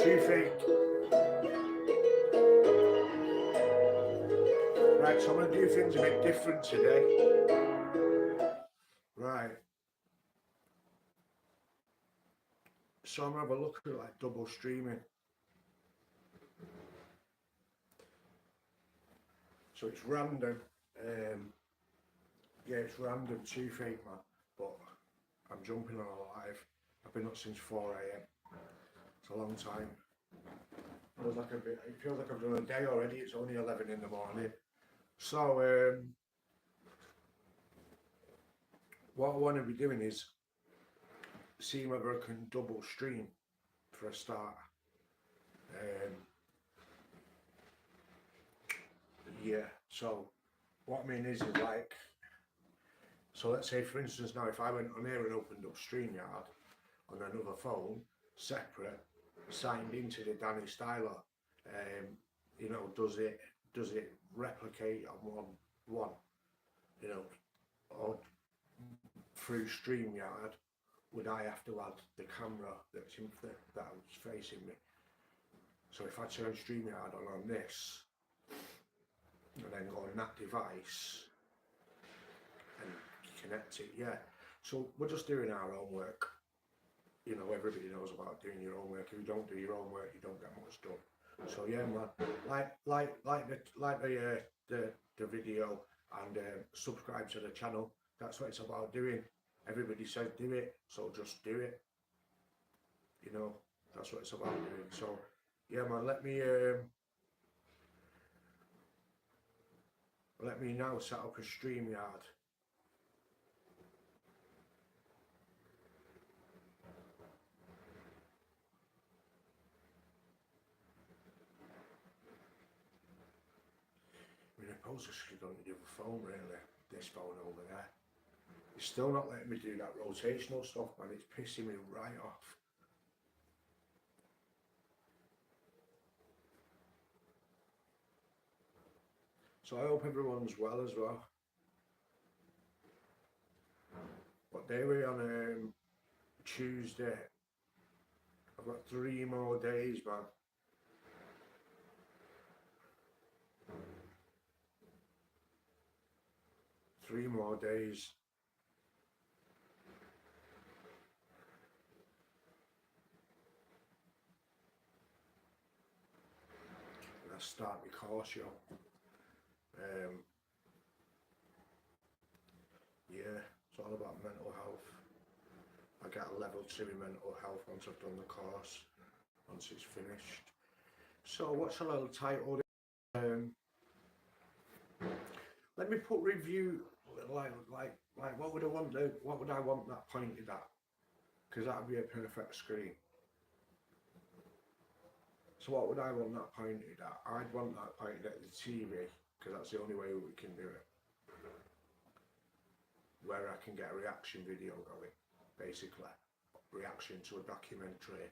Toothache. Right, so I'm going to do things a bit different today. Right. So I'm going to have a look at like double streaming. So it's random. Yeah, it's random toothache, man. But I'm jumping on a live. I've been up since 4 AM. It's a long time. It feels like I've done a day already. It's only 11 in the morning. So what I want to be doing is seeing whether I can double stream for a start. Yeah. So what I mean is like, so let's say for instance now if I went on here and opened up StreamYard on another phone, separate, signed into the Danny Styla, you know, does it replicate on one, you know, or through StreamYard, would I have to add the camera that's facing me? So if I turn StreamYard on this and then go on that device and connect it, yeah. So we're just doing our own work. You know, everybody knows about doing your own work. If you don't do your own work, you don't get much done. So yeah, man, the video and subscribe to the channel. That's what it's about doing. Everybody says do it, so just do it. You know, that's what it's about doing. So yeah, man, let me now set up a StreamYard. I mean, I suppose I should have done the other phone really, this phone over there. It's still not letting me do that rotational stuff, man. It's pissing me right off. So I hope everyone's well as well. What day are we on? Tuesday. I've got 3 more days, man. Three more days. And I start my course, yo. Yeah, it's all about mental health. I get a level 2 in mental health once I've done the course, once it's finished. So what shall I title it? Let me put review, like what would I want that pointed at? Because that would be a perfect screen. So what would I want that pointed at? I'd want that pointed at the TV, because that's the only way we can do it. Where I can get a reaction video going, basically. Reaction to a documentary,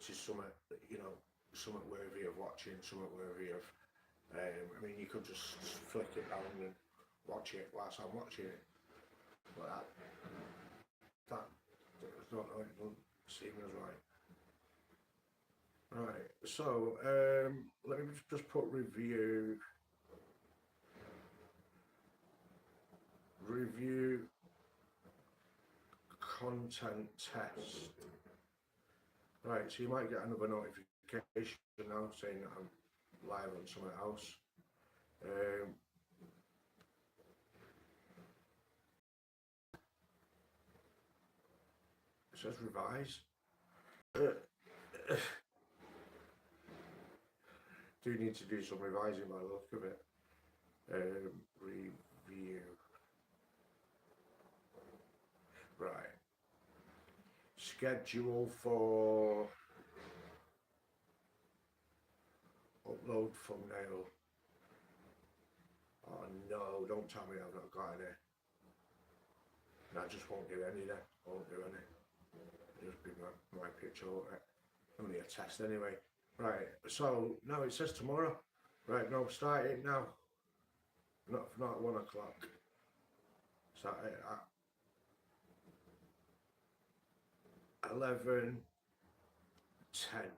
to something, you know, something worthy of watching, something worthy of, I mean, you could just flick it down and watch it whilst I'm watching it. But that I don't know, it doesn't seem as right. Right, so let me just put review content test. Right, so you might get another notification now saying that I'm live on something else. It says revise. Do need to do some revising by the look of it. Review. Right. Schedule for upload thumbnail. Oh no, don't tell me I've not got any. And I just won't do any then. I won't do any. Just be my picture, won't it? Only a test anyway. Right, so now it says tomorrow. Right, no, start it now. Not at 1 o'clock. Start it at 11:10.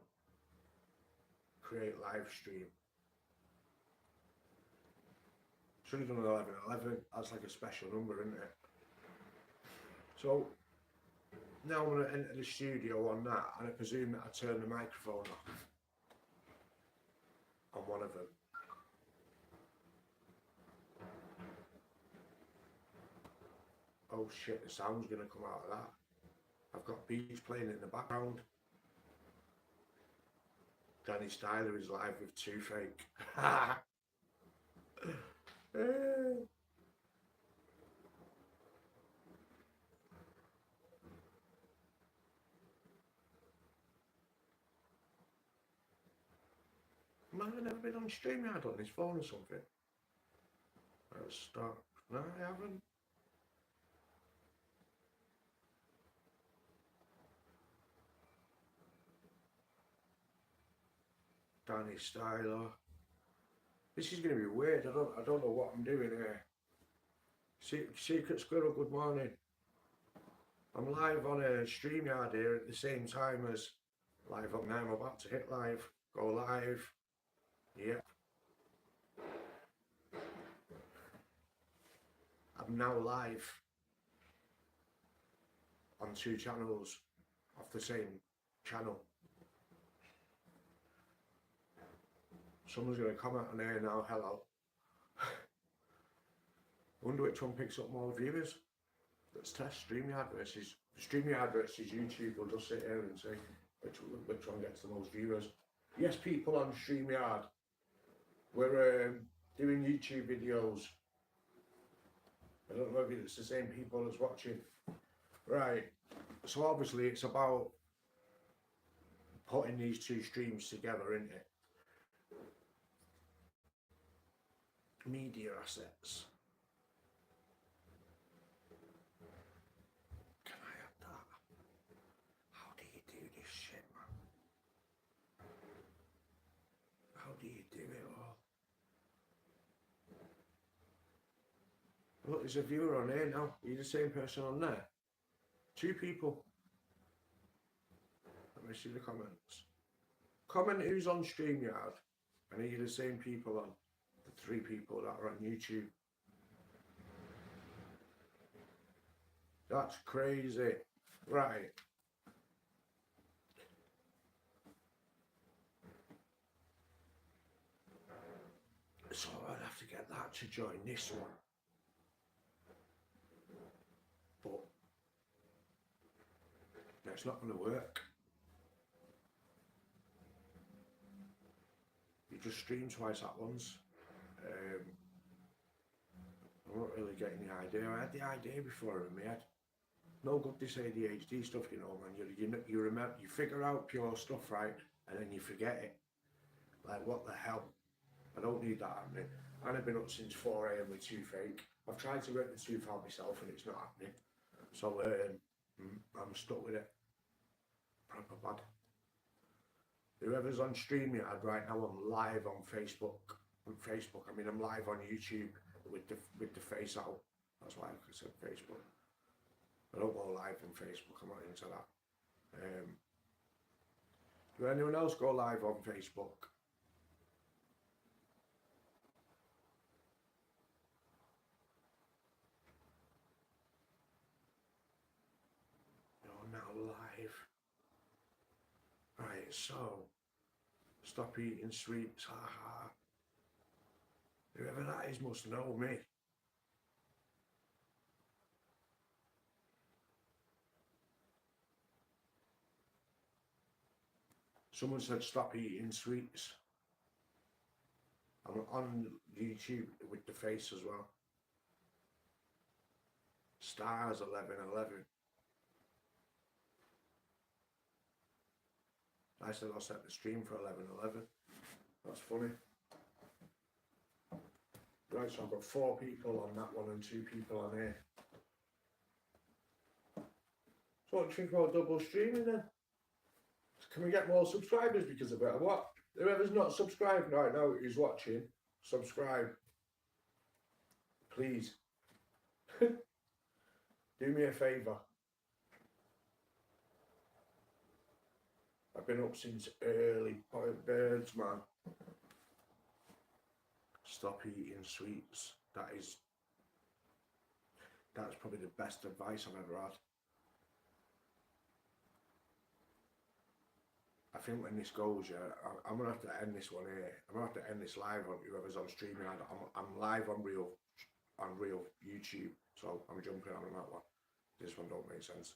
create live stream. Should have done 1111. That's like a special number, isn't it? So now I'm going to enter the studio on that, and I presume that I turn the microphone off on one of them. Oh shit, the sound's going to come out of that. I've got beats playing in the background. Danny Styla is live with Toothache. Man, I've never been on StreamYard on his phone or something. Let's start. No, I haven't. Danny Styla. This is going to be weird. I don't know what I'm doing here. Secret Squirrel, good morning. I'm live on a StreamYard here at the same time as live up now. I'm about to hit live. Go live. Yep. I'm now live on 2 channels off the same channel. Someone's going to comment on here now. Hello. Wonder which one picks up more viewers. Let's test StreamYard versus YouTube. We'll just sit here and see which one gets the most viewers. Yes, people on StreamYard. We're doing YouTube videos. I don't know if it's the same people as watching. Right. So obviously it's about putting these 2 streams together, isn't it? Media assets. Can I add that? How do you do this shit, man? How do you do it all? Look, there's a viewer on here now. Are you the same person on there? 2 people. Let me see the comments. Comment who's on StreamYard. And are you the same people on? The 3 people that are on YouTube. That's crazy. Right. So I'd have to get that to join this one. But that's not going to work. You just stream twice at once. I'm not really getting the idea. I had the idea before in my head. No good this ADHD stuff, you know, man. You remember, you figure out pure stuff, right, and then you forget it. Like, what the hell? I don't need that happening. And I've been up since 4 AM with Toothache. I've tried to work the tooth out myself and it's not happening. So I'm stuck with it. Proper bad. Whoever's on StreamYard right now, I'm live on Facebook. I mean, I'm live on YouTube with the face out. That's why I said Facebook. I don't go live on Facebook. I'm not into that. Do anyone else go live on Facebook? You're now live. Right, so stop eating sweets, haha. Whoever that is must know me. Someone said stop eating sweets. I'm on YouTube with the face as well. Stars 1111. I said I'll set the stream for 1111. That's funny. Right, so I've got 4 people on that one and 2 people on here. So what do you think about double streaming then? Can we get more subscribers because of it or what? Whoever's not subscribed right now who's watching, subscribe. Please. Do me a favour. I've been up since early birds, man. Stop eating sweets. That's probably the best advice I've ever had. I think when this goes, yeah, I'm gonna have to end this one here. I'm gonna have to end this live on whoever's on StreamYard. I'm live on real YouTube, so I'm jumping on that one. This one don't make sense.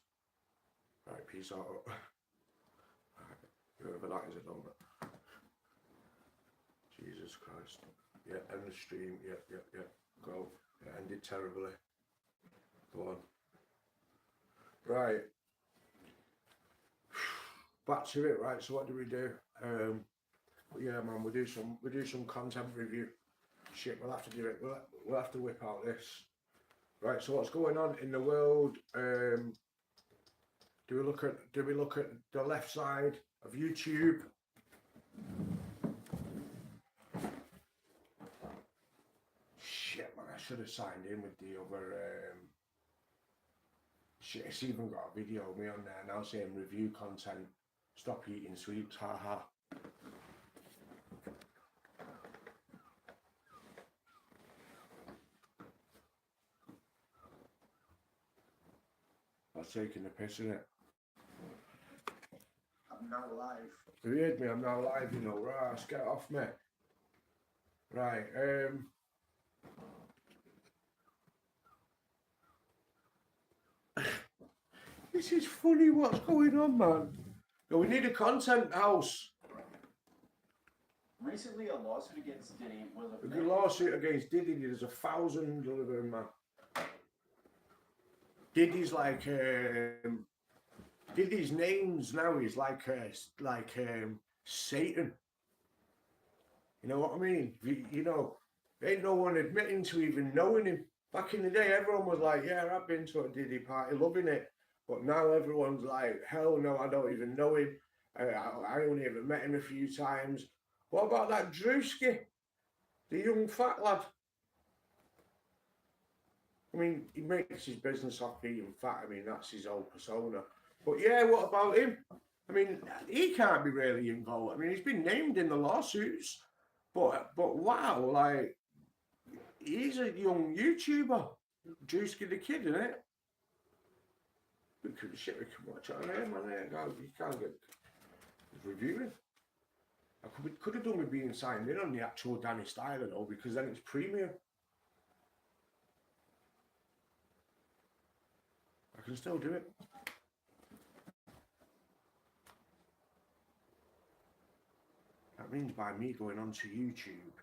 Right, peace out. Right, whoever that is, I don't know. Jesus Christ. Yeah, end the stream. Yeah. Go. Yeah, ended terribly. Go on. Right. Back to it, right? So what do we do? Yeah, man, we do some content review. Shit, we'll have to do it. We'll have to whip out this. Right. So what's going on in the world? Do we look at the left side of YouTube? Shit, man, I should have signed in with the other. Shit, it's even got a video of me on there now saying review content. Stop eating sweets, haha. I was taking the piss in it. I'm now live. You heard me, I'm now live, you know, right, get off me. Right, this is funny, what's going on, man? No, we need a content house. Recently, a lawsuit against Diddy was a lawsuit against Diddy. There's 1,000 of them, man. Diddy's like Diddy's names now is like Satan. You know what I mean? You know, ain't no one admitting to even knowing him. Back in the day, everyone was like, "Yeah, I've been to a Diddy party, loving it." But now everyone's like, "Hell no, I don't even know him. I only ever met him a few times." What about that Drewski, the young fat lad? I mean, he makes his business off being fat. I mean, that's his whole persona. But yeah, what about him? I mean, he can't be really involved. I mean, he's been named in the lawsuits, but wow, like, he's a young YouTuber. Drewski the Kid, isn't it? We can watch it on there, man. You can't get reviewing. I could have done with being signed in on the actual Danny Styla though, because then it's premium. I can still do it. That means by me going onto YouTube,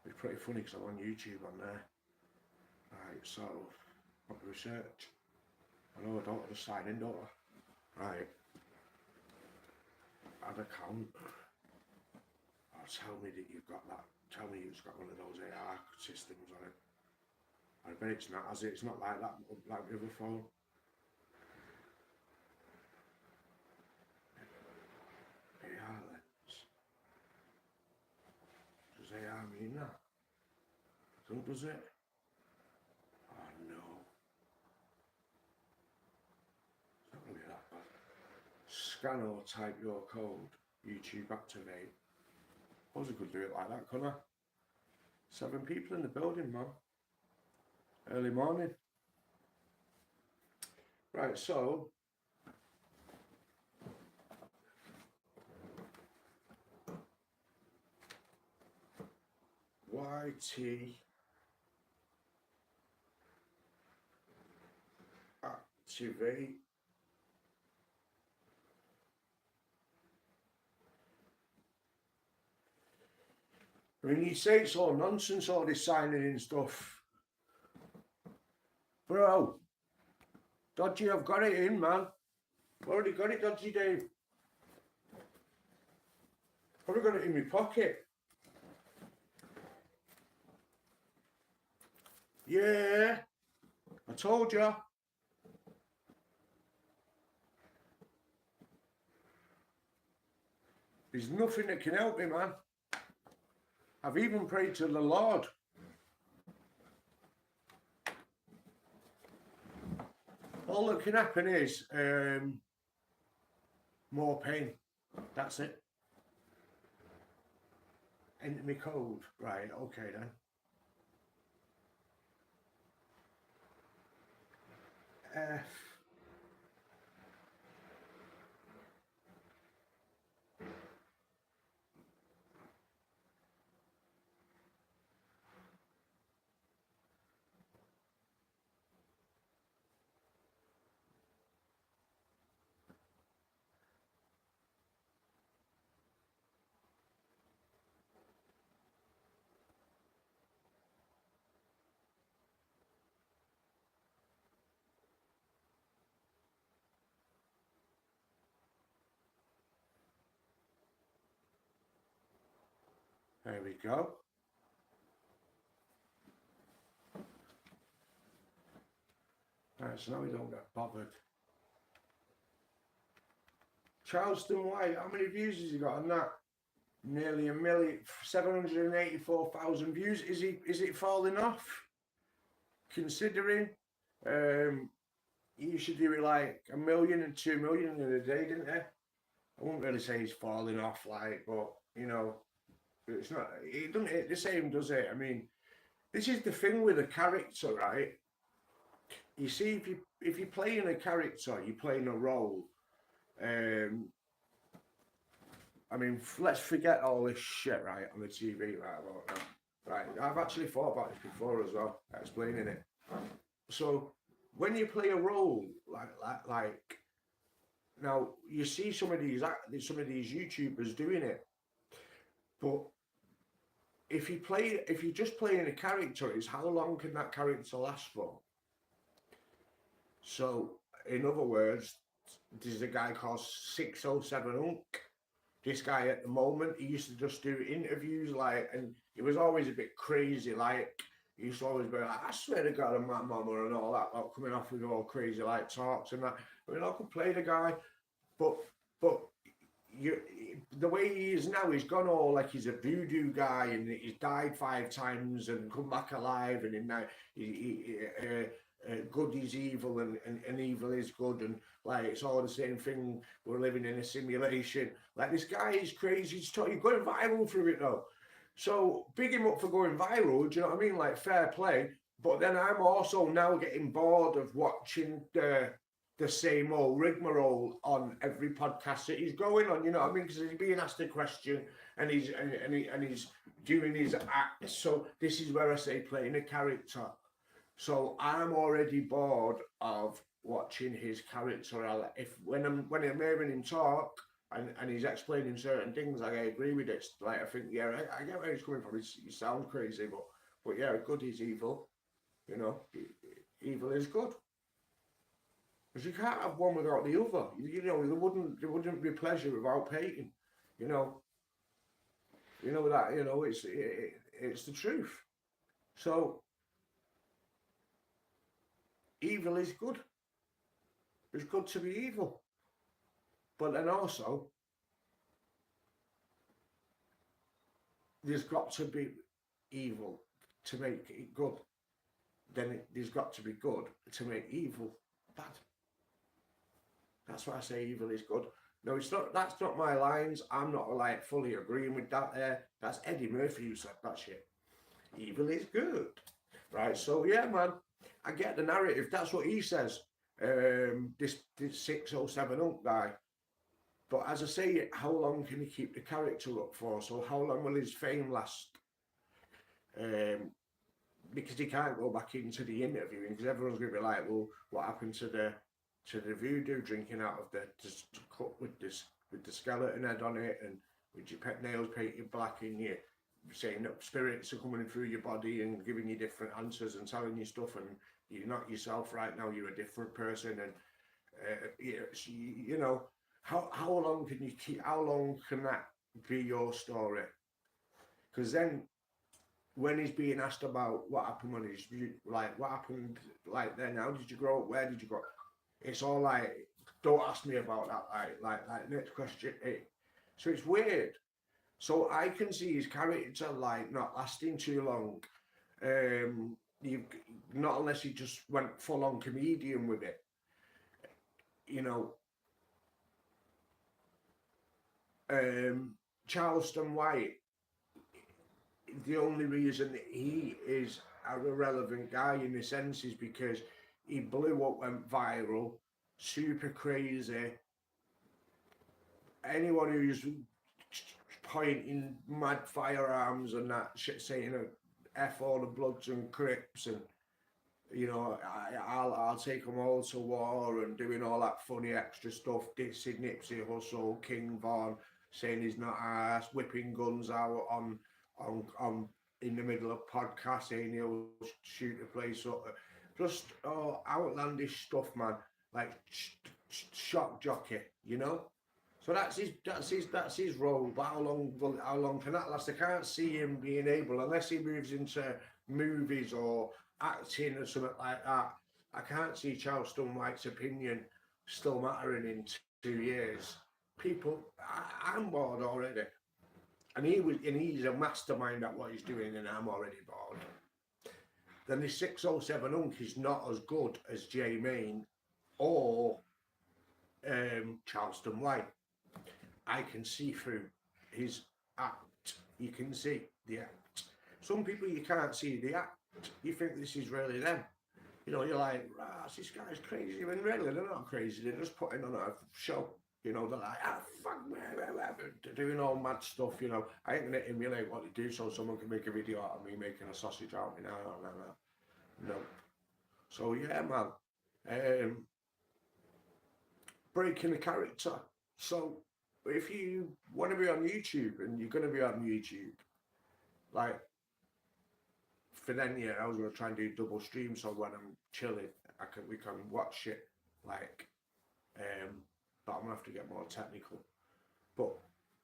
it's pretty funny because I'm on YouTube on there. Right, so, what do we search? I know I don't want to sign in, don't I? Right. Add account. Oh, tell me that you've got that. Tell me it's got one of those AR systems on it. I bet it's not, has it? It's not like that, like the other phone. AR lens. Does AR mean that? So does it? Oh no. It's not really that bad. Scan or type your code. YouTube activate. I suppose I could do it like that, couldn't I? 7 people in the building, man. Early morning. Right, so YT activate. I mean, you say it's all nonsense, all this signing in stuff. Bro, Dodgy, I've got it in, man. I've already got it, Dodgy Dave. Probably got it in my pocket. Yeah, I told you. There's nothing that can help me, man. I've even prayed to the Lord. All that can happen is more pain. That's it. Enter my code. Right, okay then. F. There we go. Right, so now we don't get bothered. Charleston White, how many views has he got on that? Nearly 784,000 views. Is it falling off? Considering you should do it like 1 million and 2 million in a day, didn't it? I wouldn't really say he's falling off, like, but you know, it's not. It doesn't hit the same, does it? I mean, this is the thing with a character, right? You see, if you're playing a character, you're playing a role. I mean, let's forget all this shit, right, on the TV, right, about that. Right, I've actually thought about this before as well, explaining it. So, when you play a role, like now, you see some of these YouTubers doing it, but if you're just playing a character, is how long can that character last for? So, in other words, there's a guy called 607 Unk. This guy at the moment, he used to just do interviews, like, and it was always a bit crazy, like, he used to always be like, I swear to God, I'm my mama and all that, like, coming off with all crazy, like, talks and that. I mean, I could play the guy, but the way he is now, he's gone all like he's a voodoo guy, and he's died 5 times and come back alive, and in now good is evil and evil is good, and like it's all the same thing. We're living in a simulation. Like, this guy is crazy. He's going viral through it though. So big him up for going viral. Do you know what I mean? Like, fair play. But then I'm also now getting bored of watching the same old rigmarole on every podcast that he's going on. You know what I mean? Because he's being asked a question and he's doing his act. So this is where I say playing a character. So I'm already bored of watching his character. When I'm hearing him talk and he's explaining certain things, I agree with it. Like, I think, yeah, I get where he's coming from. He sounds crazy, but yeah, good is evil. You know, evil is good. Because you can't have one without the other. You know, there wouldn't be pleasure without pain. You know that. You know, it's the truth. So evil is good. It's good to be evil. But then also, there's got to be evil to make it good. Then there's got to be good to make evil bad. That's why I say evil is good. No, it's not. That's not my lines. I'm not like fully agreeing with that. That's Eddie Murphy who said that shit. Evil is good, right? So yeah, man, I get the narrative. That's what he says. This 607 Unk guy. But as I say, how long can he keep the character up for? So how long will his fame last? Because he can't go back into the interviewing, because everyone's going to be like, well, what happened to the voodoo drinking out of the cup with the skeleton head on it, and with your pet nails painted black, and you saying that spirits are coming through your body and giving you different answers and telling you stuff, and you're not yourself right now, you're a different person, and you know, how long can you keep? How long can that be your story? Because then, when he's being asked about what happened when he's like, what happened like then? How did you grow up? Where did you grow? It's all like, don't ask me about that. Like next question. So it's weird. So I can see his character like not lasting too long. You not unless he just went full on comedian with it. You know. Charleston White, the only reason that he is a relevant guy in a sense is because he blew up, went viral, super crazy. Anyone who's pointing mad firearms and that shit, saying F all the Bloods and Crips, and you know, I'll take them all to war, and doing all that funny extra stuff, dissing Nipsey Hussle, King Von, saying he's not arsed, whipping guns out on in the middle of podcast, saying he'll shoot the place up. Just outlandish stuff, man. Like shock jockey, you know. So that's his role. But how long can that last? I can't see him being able, unless he moves into movies or acting or something like that. I can't see Charleston White's opinion still mattering in 2 years. People, I'm bored already, and he's a mastermind at what he's doing, and I'm already bored. Then the 607 Unk is not as good as J Main or Charleston White. I can see through his act. You can see the act. Some people you can't see the act. You think this is really them. You know, you're like, this guy's crazy. When really, they're not crazy. They're just putting on a show. You know, they're like, fuck me. They're doing all mad stuff, you know. I ain't going to emulate what they do so someone can make a video out of me making a sausage out of me. No. So, yeah, man. Breaking the character. So, if you want to be on YouTube, and you're going to be on YouTube, like, for then, yeah, I was going to try and do double stream, so when I'm chilling, we can watch it, like, but I'm going to have to get more technical. But,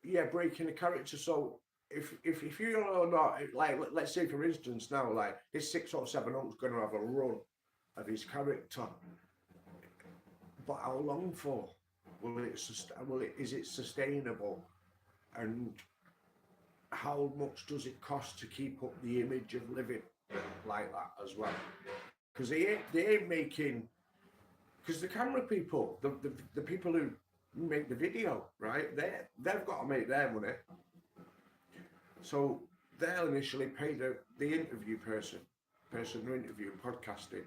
yeah, breaking the character. So, if you're not, like, let's say, for instance, now, like, this 607 Unk's going to have a run of his character, but how long for? Is it sustainable? And how much does it cost to keep up the image of living like that as well? Because they ain't making, because the camera people, the people who make the video, right? They've got to make their money. So they'll initially pay the interview person who interviewing podcasting.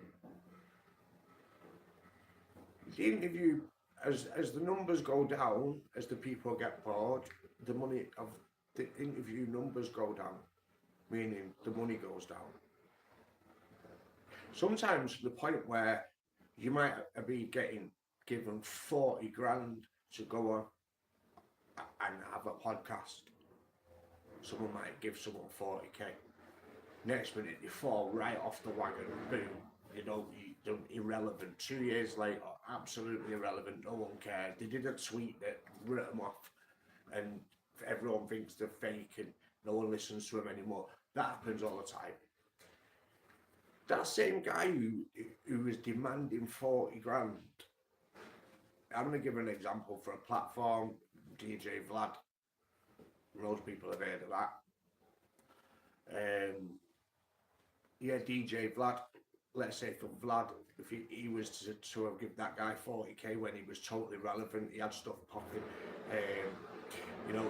The interview, as the numbers go down, as the people get bored, the money of the interview numbers go down, meaning the money goes down. Sometimes to the point where you might be given 40 grand to go on and have a podcast. Someone might give someone 40k. Next minute they fall right off the wagon, boom. You know, irrelevant. 2 years later, absolutely irrelevant. No one cares. They did a tweet that wrote them off, and everyone thinks they're fake, and no one listens to them anymore. That happens all the time. That same guy who is demanding 40 grand. I'm going to give an example for a platform, DJ Vlad. Most people have heard of that. Yeah, DJ Vlad. Let's say for Vlad, if he was to have given that guy 40k when he was totally relevant, he had stuff popping. You know,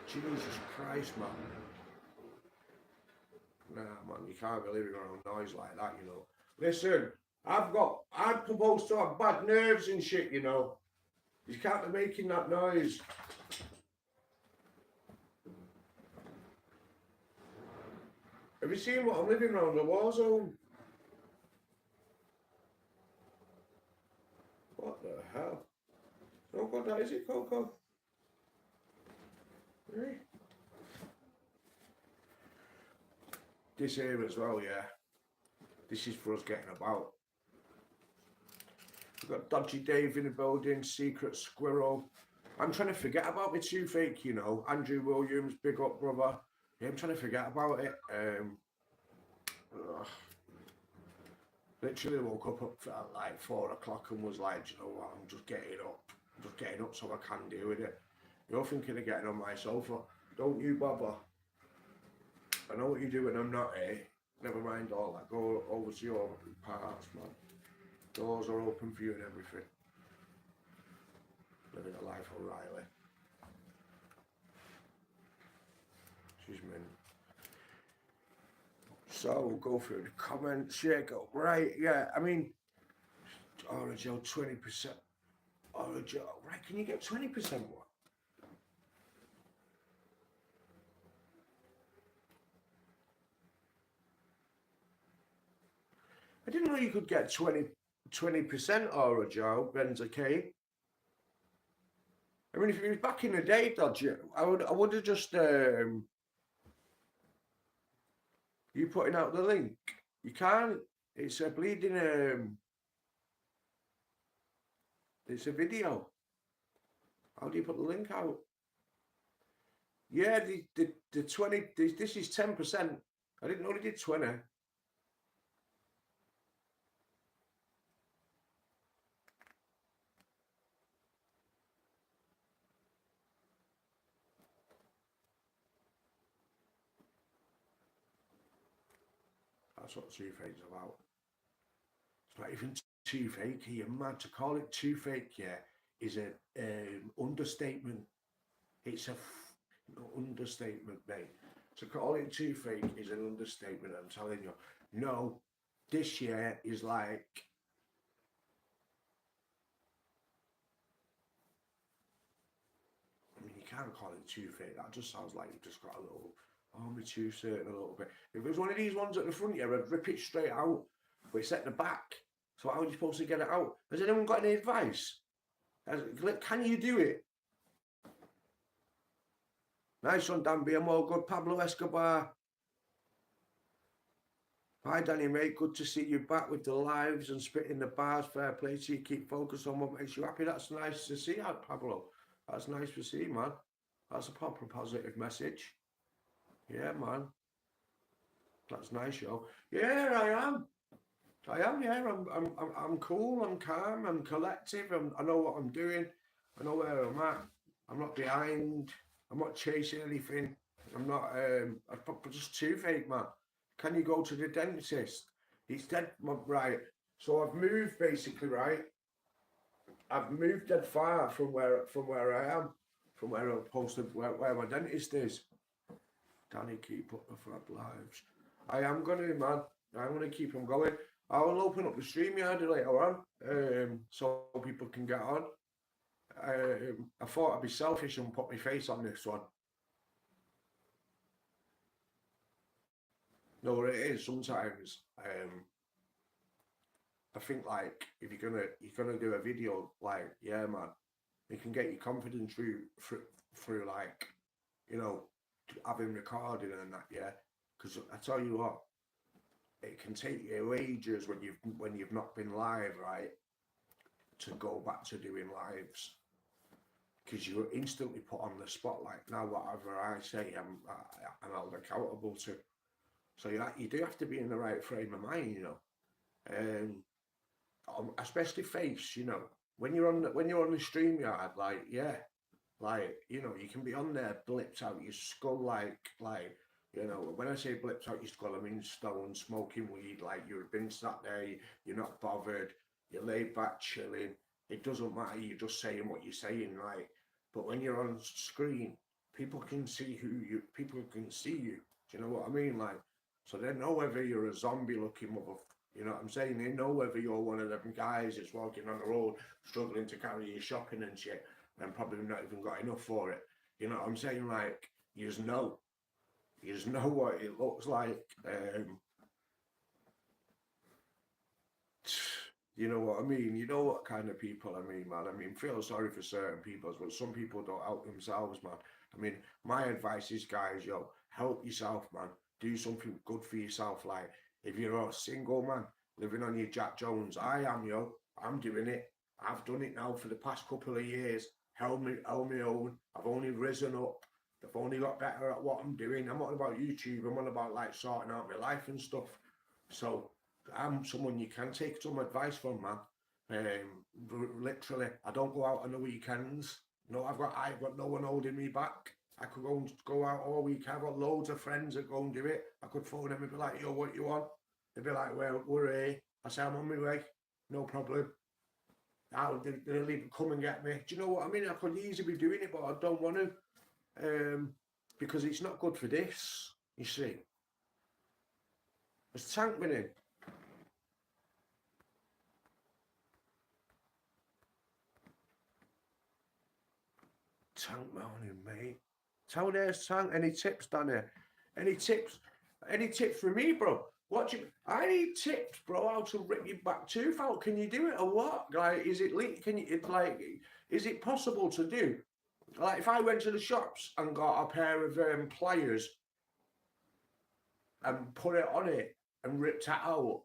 Jesus Christ, man. Nah, man, you can't be living around noise like that, you know. Listen, I'm supposed to have bad nerves and shit, you know. You can't be making that noise. Have you seen what I'm living around? The war zone? What the hell? Oh God, that is it, Coco? Really? This here as well, yeah. This is for us getting about. We've got Dodgy Dave in the building, Secret Squirrel. I'm trying to forget about my toothache, you know. Andrew Williams, big up, brother. Yeah, I'm trying to forget about it. Literally woke up at like 4 o'clock and was like, you know what, I'm just getting up. I'm just getting up so I can deal with it. You're thinking of getting on my sofa. Don't you bother. I know what you do when I'm not here. Never mind all that. Go over to your parts, man. Doors are open for you and everything. Living a life O'Reilly. She's mint. So we'll go through the comments. Yeah, go right. Yeah, I mean, Joe 20%. Joe, right? Can you get 20% what? I didn't know you could get 20% Joe. Ben's K. I mean, if it was back in the day, Dodgy, I would have just you putting out the link. You can't. It's a bleeding it's a video. How do you put the link out? Yeah, the 20. This is 10%. I didn't know they did 20. That's what Toothache's about. It's not even toothache. You're mad. To call it toothache, yeah, is an understatement. It's a understatement, mate. To call it toothache is an understatement. I'm telling you. No, this year is like. I mean, you can't call it toothache. That just sounds like you've just got a little. Oh, my tooth's hurting a little bit. If it was one of these ones at the front here, I'd rip it straight out. But it's at the back. So how are you supposed to get it out? Has anyone got any advice? Can you do it? Nice one, Dan BMO. Good, Pablo Escobar. Hi, Danny, mate. Good to see you back with the lives and spitting the bars. Fair play to you. Keep focused on what makes you happy. That's nice to see, Pablo. That's nice to see, man. That's a proper positive message. Yeah, man. That's nice, yo. Yeah, I am. Yeah. I'm cool. I'm calm. I'm collective. I know what I'm doing. I know where I'm at. I'm not behind. I'm not chasing anything. I'm not. I'm just toothache, man. Can you go to the dentist? He's dead, right? So I've moved basically, right? I've moved dead far from where I am, from where I'm posted, where my dentist is. Danny, keep up the fab lives. I am gonna, man. I'm gonna keep them going. I will open up the StreamYard later on, so people can get on. I thought I'd be selfish and put my face on this one. No, it is sometimes. I think like if you're gonna do a video, like yeah, man, you can get your confidence through like, you know, having recording and that, yeah. Because I tell you what, it can take you ages when you've not been live, right, to go back to doing lives. Because you're instantly put on the spotlight. Now whatever I say, I'm held accountable to. So you do have to be in the right frame of mind, you know. Especially face, you know. When you're on the StreamYard, like yeah, like you know, you can be on there, blipped out your skull, like you know. When I say blipped out your skull, I mean stone, smoking weed, like you've been sat there, you're not bothered, you're laid back, chilling. It doesn't matter. You're just saying what you're saying, right? But when you're on screen, people can see people can see you. Do you know what I mean? Like, so they know whether you're a zombie-looking mother. You know what I'm saying? They know whether you're one of them guys that's walking on the road, struggling to carry your shopping and shit, and probably not even got enough for it. You know what I'm saying? Like, you just know what it looks like. You know what I mean? You know what kind of people I mean, man. I mean, feel sorry for certain people, but some people don't help themselves, man. I mean, my advice is, guys, yo, help yourself, man. Do something good for yourself. Like, if you're a single man living on your Jack Jones, I am, yo. I'm doing it. I've done it now for the past couple of years. Held me own. I've only risen up. I've only got better at what I'm doing. I'm not about YouTube. I'm on about like sorting out my life and stuff. So I'm someone you can take some advice from, man. Literally, I don't go out on the weekends. No, I've got no one holding me back. I could go out all week. I've got loads of friends that go and do it. I could phone them and be like, yo, what you want? They'd be like, well, we're here. I say, I'm on my way. No problem. They'll even come and get me. Do you know what I mean? I could easily be doing it, but I don't want to. because it's not good for this, you see. Has Tank been in? Tank morning, mate. How there's Tank? Any tips, Danny? Any tips? Any tips for me, bro? I need tips, bro. How to rip your back tooth out? Can you do it or what? Like, is it can you? It's like, is it possible to do? Like, if I went to the shops and got a pair of pliers and put it on it and ripped it out.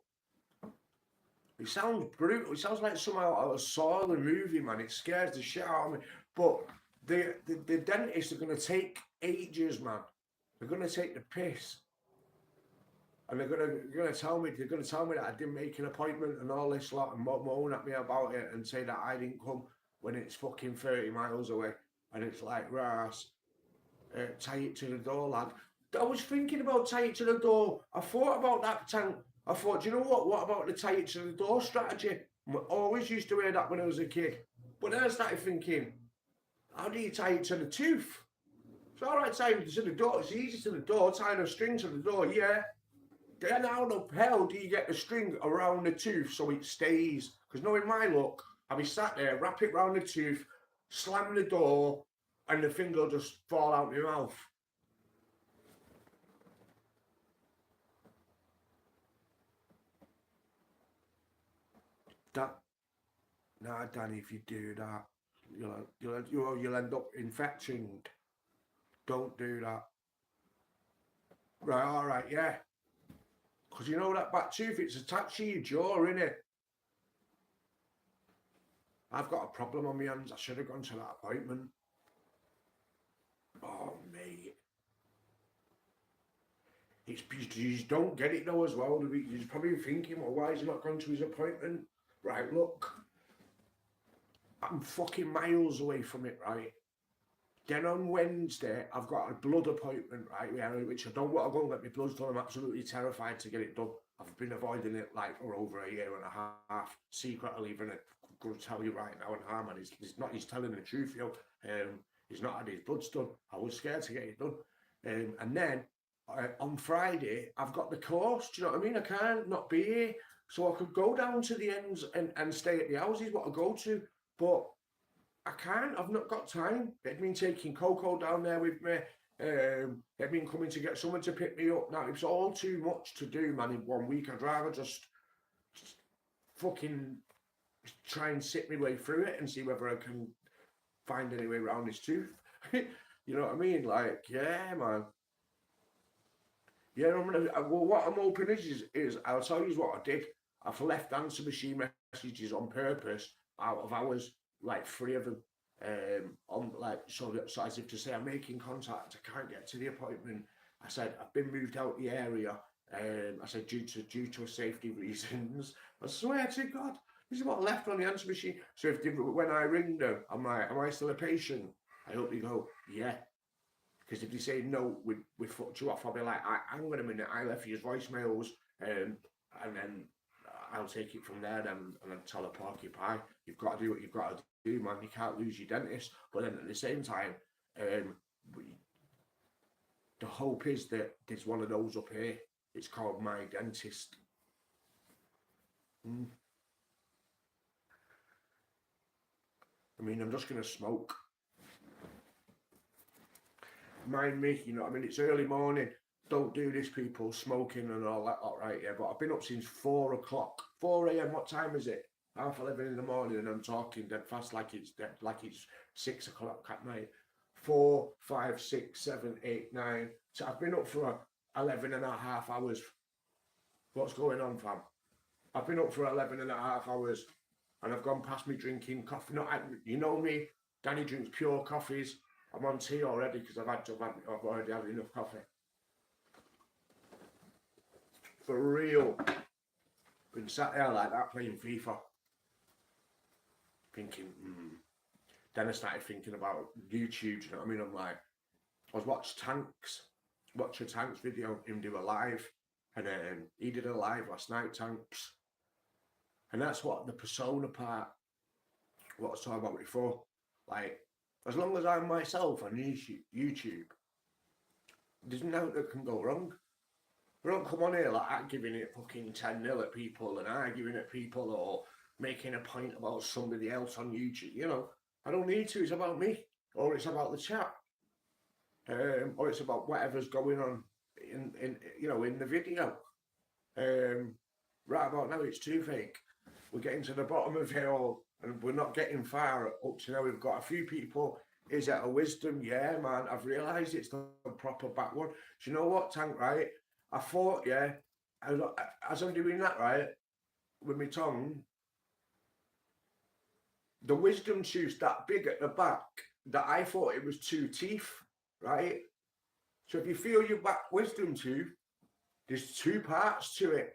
It sounds brutal. It sounds like somehow out of Saw the movie, man. It scares the shit out of me. But the dentists are going to take ages, man. They're going to take the piss. And they're gonna tell me that I didn't make an appointment and all this lot and moan at me about it and say that I didn't come when it's fucking 30 miles away. And it's like, Ras, tie it to the door, lad. I was thinking about tie it to the door. I thought about that, Tank. I thought, do you know what? What about the tie it to the door strategy? I always used to hear that when I was a kid. But then I started thinking, how do you tie it to the tooth? It's all right tying it to the door. It's easy to the door, tying a string to the door, yeah. Then how the hell do you get the string around the tooth so it stays? Because knowing my luck, I'll be sat there, wrap it round the tooth, slam the door, and the thing will just fall out my mouth. Nah, Danny, if you do that, you'll end up infecting. Don't do that. Right, all right, yeah. Because you know that back tooth, it's attached to your jaw, innit? I've got a problem on my hands. I should have gone to that appointment. Oh, mate. You don't get it though as well. You're probably thinking, well, why has he not gone to his appointment? Right, look. I'm fucking miles away from it, right? Then on Wednesday, I've got a blood appointment, right? Yeah, which I don't want to go and get my blood done. I'm absolutely terrified to get it done. I've been avoiding it like for over a year and a half. Secretly, even I'm going to tell you right now, and Harman, he's telling the truth, yo. He's not had his blood done. I was scared to get it done. And then on Friday, I've got the course. Do you know what I mean? I can't not be here. So I could go down to the ends and stay at the houses, what I go to. But I can't. I've not got time. They've been taking Coco down there with me. They've been coming to get someone to pick me up. Now, it's all too much to do, man, in 1 week. I'd rather just fucking try and sit my way through it and see whether I can find any way around this tooth. You know what I mean? Like, yeah, man. Yeah, well, what I'm hoping is I'll tell you what I did. I've left answer machine messages on purpose out of hours, like 3 of them, on like so as if to say I'm making contact. I can't get to the appointment. I said I've been moved out the area. I said due to safety reasons. I swear to God, this is what I left on the answer machine. So when I ring them, I'm like, am I still a patient? I hope they go, yeah. Because if they say no, we fucked you off, I'll be like, hang on a minute, I left you voicemails, and then I'll take it from there then, and then tell a porcupine, you've got to do what you've got to do, man. You can't lose your dentist. But then at the same time, the hope is that there's one of those up here. It's called My Dentist. I mean, I'm just going to smoke. Mind me, you know what I mean? It's early morning. Don't do this, people. Smoking and all that lot, right? Yeah, but I've been up since 4 o'clock. 4 a.m. What time is it? 11:30 in the morning, and I'm talking dead fast like it's 6 o'clock at night. 4, 5, 6, 7, 8, 9. So I've been up for 11 and a half hours. What's going on, fam? I've been up for 11 and a half hours, and I've gone past me drinking coffee. No, you know me. Danny drinks pure coffees. I'm on tea already because I've already had enough coffee. For real. Been sat there like that playing FIFA. Thinking, Then I started thinking about YouTube, you know what I mean? I'm like, I was watching a Tanks video, him do a live. And he did a live last night, Tanks. And that's what the persona part, what I was talking about before. Like, as long as I'm myself on YouTube, There's nothing that can go wrong. We don't come on here like that giving it fucking 10-0 at people and arguing at people or making a point about somebody else on YouTube. You know, I don't need to. It's about me, or it's about the chat, or it's about whatever's going on in you know, in the video. Right about now, it's Toothache. We're getting to the bottom of it all, and we're not getting far up to now. We've got a few people. Is it a wisdom? Yeah, man. I've realised it's the proper back one. Do you know what, Tank? Right? I thought, yeah, as I'm doing that, right, with my tongue, the wisdom tooth's that big at the back that I thought it was 2 teeth, right? So if you feel your back wisdom tooth, there's 2 parts to it.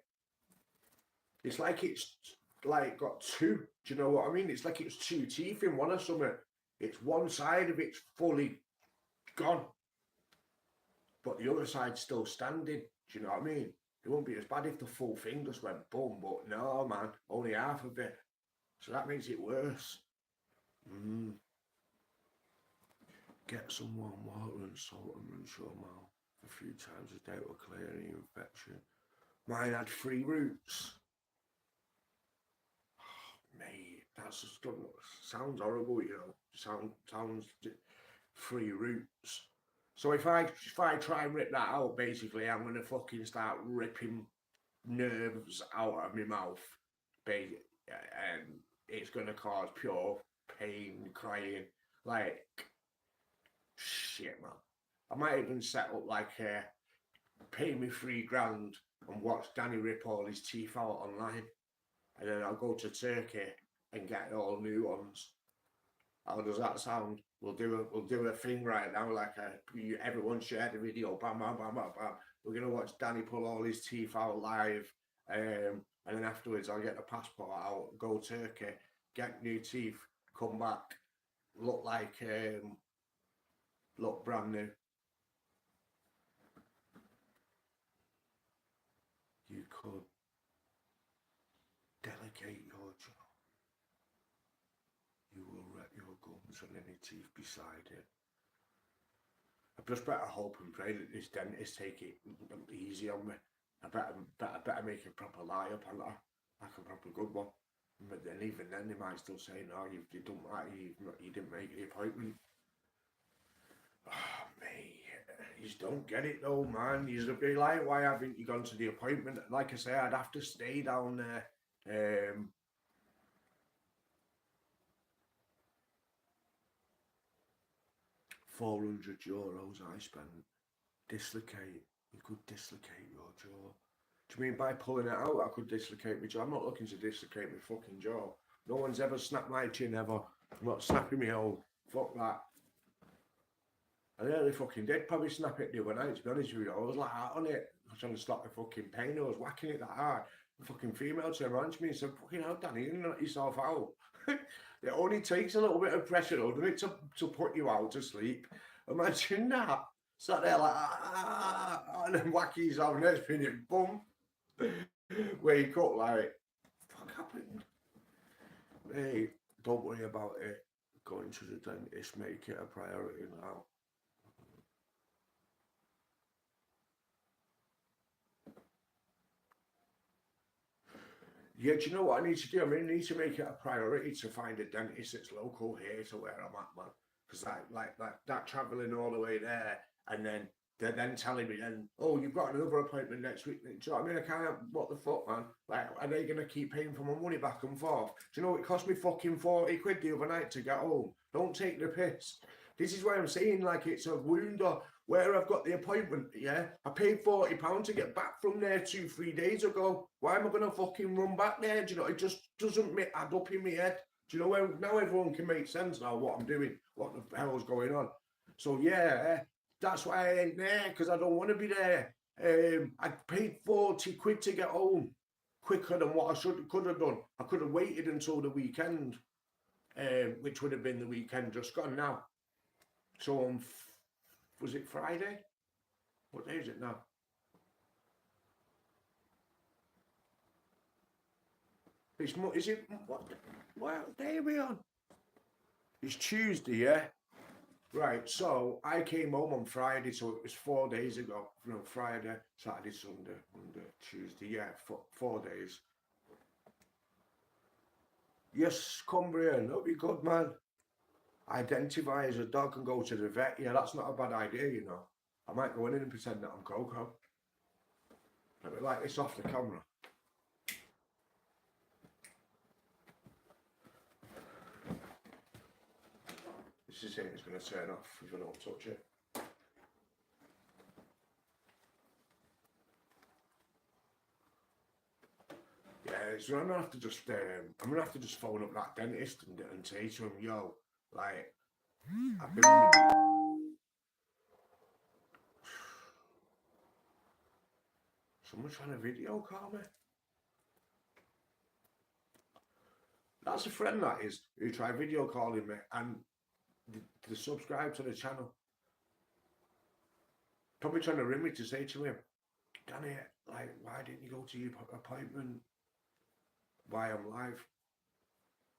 It's like it's like got 2. Do you know what I mean? It's like it's 2 teeth in one or something. It's one side of it's fully gone, but the other side's still standing. Do you know what I mean? It won't be as bad if the full thing just went boom, but no, man, only half of it. So that makes it worse. Get some warm water and salt and rinse your mouth a few times a day will clear any infection. Mine had 3 roots. Oh, mate, that's just sounds horrible, you know. Sounds 3 roots. So if I try and rip that out, basically, I'm gonna fucking start ripping nerves out of my mouth. And it's gonna cause pure pain, crying, like shit, man. I might even set up like pay me $3,000 and watch Danny rip all his teeth out online, and then I'll go to Turkey and get all new ones. How does that sound? We'll do a thing right now, like everyone share the video, bam, bam, bam, bam, bam. We're gonna watch Danny pull all his teeth out live, and then afterwards I'll get the passport out, go Turkey, get new teeth, come back, look like look brand new. You could delegate your jaw. You will wreck your gums and any teeth beside it. I just better hope and pray that this dentist take it easy on me. I better make a proper lie up on that, like a proper good one. But then even then they might still say, no, you didn't make the appointment. Oh, mate, you just don't get it though, man. You'd be like, why haven't you gone to the appointment? Like I say, I'd have to stay down there. 400 euros I spent. Dislocate. You could dislocate your jaw. Do you mean by pulling it out I could dislocate my jaw? I'm not looking to dislocate my fucking jaw. No one's ever snapped my chin ever. I'm not snapping my own. Fuck that. I nearly fucking did probably snap it the other night, to be honest with you. I was like that on it. I was trying to stop the fucking pain. I was whacking it that hard. The fucking female turned around to me and said, fucking hell, Danny, you knock yourself out. It only takes a little bit of pressure, doesn't it, to put you out to sleep. Imagine that. Sat there like, and then wacky his own next minute, boom. Wake up like, fuck happened? Hey, don't worry about it. Going to the dentist, make it a priority now. Yeah, do you know what I need to do? I need to make it a priority to find a dentist that's local here to where I'm at, man. Because that travelling all the way there, and then they're then telling me, then, oh, you've got another appointment next week. Do you know what I mean? I can't, what the fuck, man? Like, are they going to keep paying for my money back and forth? Do you know it cost me fucking 40 quid the other night to get home? Don't take the piss. This is why I'm saying, like, it's a wound or where I've got the appointment, yeah? I paid £40 to get back from there 2-3 days ago. Why am I going to fucking run back there? Do you know, it just doesn't add up in my head. Do you know, where now everyone can make sense now what I'm doing, what the hell's going on. So, yeah, that's why I ain't there, because I don't want to be there. I paid 40 quid to get home quicker than what I could have done. I could have waited until the weekend, which would have been the weekend just gone now. So on, was it Friday? What day is it now? Is it, what day are we on? It's Tuesday, yeah? Right, so I came home on Friday, so it was 4 days ago. No, Friday, Saturday, Sunday, Monday, Tuesday. Yeah, 4 days. Yes, Cumbria, that'll be good, man. Identify as a dog and go to the vet. Yeah, that's not a bad idea, you know. I might go in and pretend that I'm Coco. Let me like this off the camera. This is it, it's going to turn off if I don't touch it. Yeah, so I'm gonna have to just phone up that dentist and say to him, yo, like, I've been someone's trying to video call me. That's a friend that is who tried video calling me and they subscribe to the channel. Probably trying to ring me to say to him, Danny, like, why didn't you go to your appointment? Why I'm live?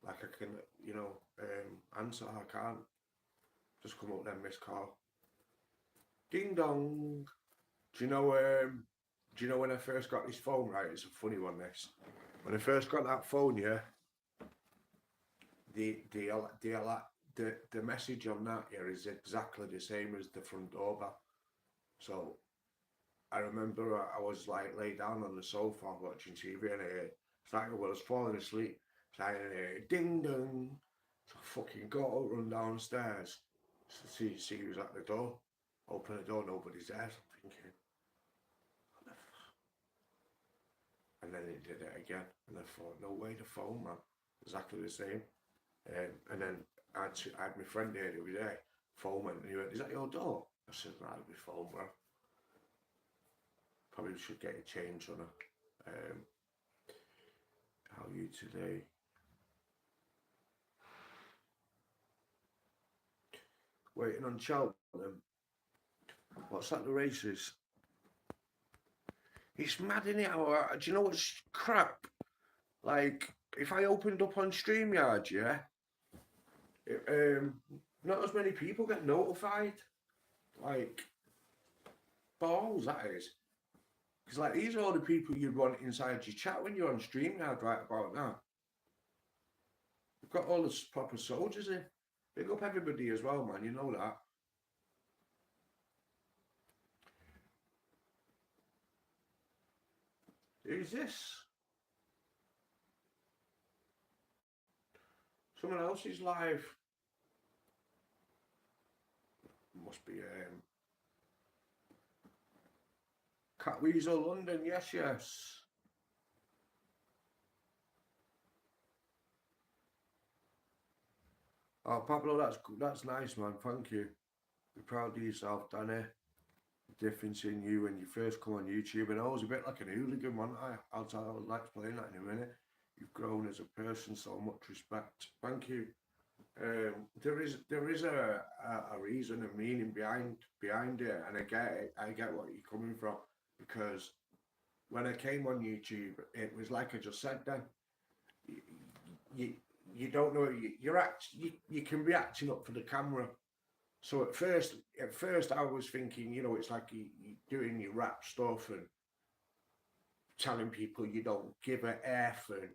Like I can, answer. I can't. Just come up then, missed call. Ding dong. Do you know? Do you know when I first got this phone? Right, it's a funny one. This. When I first got that phone, yeah, the message on that here is exactly the same as the front door bell. So I remember I was like laid down on the sofa watching TV and it's like I was falling asleep. It's like ding dong. So I fucking got up, run downstairs. See who's at the door. Open the door, nobody's there. So I'm thinking, and then it did it again. And I thought, no way, the phone, man. Exactly the same. And then I had my friend here the other day, phone went, and he went, is that your door? I said, no, it'll be phone, bro. Probably should get a change on it. How are you today? Waiting on Cheltenham. What's that, the races? It's mad, innit? Do you know what's crap? Like, if I opened up on StreamYard, yeah, not as many people get notified. Like, balls, that is. Because, like, these are all the people you'd want inside your chat when you're on StreamYard right about now. We've got all the proper soldiers in. Big up everybody as well, man. You know that. Who's this? Someone else is live. Must be Cat Weasel London. Yes, yes. Oh, Pablo, that's nice, man. Thank you. Be proud of yourself, Danny. The difference in you when you first come on YouTube, and I was a bit like an hooligan, wasn't I? I'll explain that in a minute. You've grown as a person, so much respect. Thank you. There is a reason and meaning behind it, and I get what you're coming from, because when I came on YouTube, it was like I just said then. You, you don't know you can be acting up for the camera. So at first I was thinking, it's like you doing your rap stuff and telling people you don't give a F, and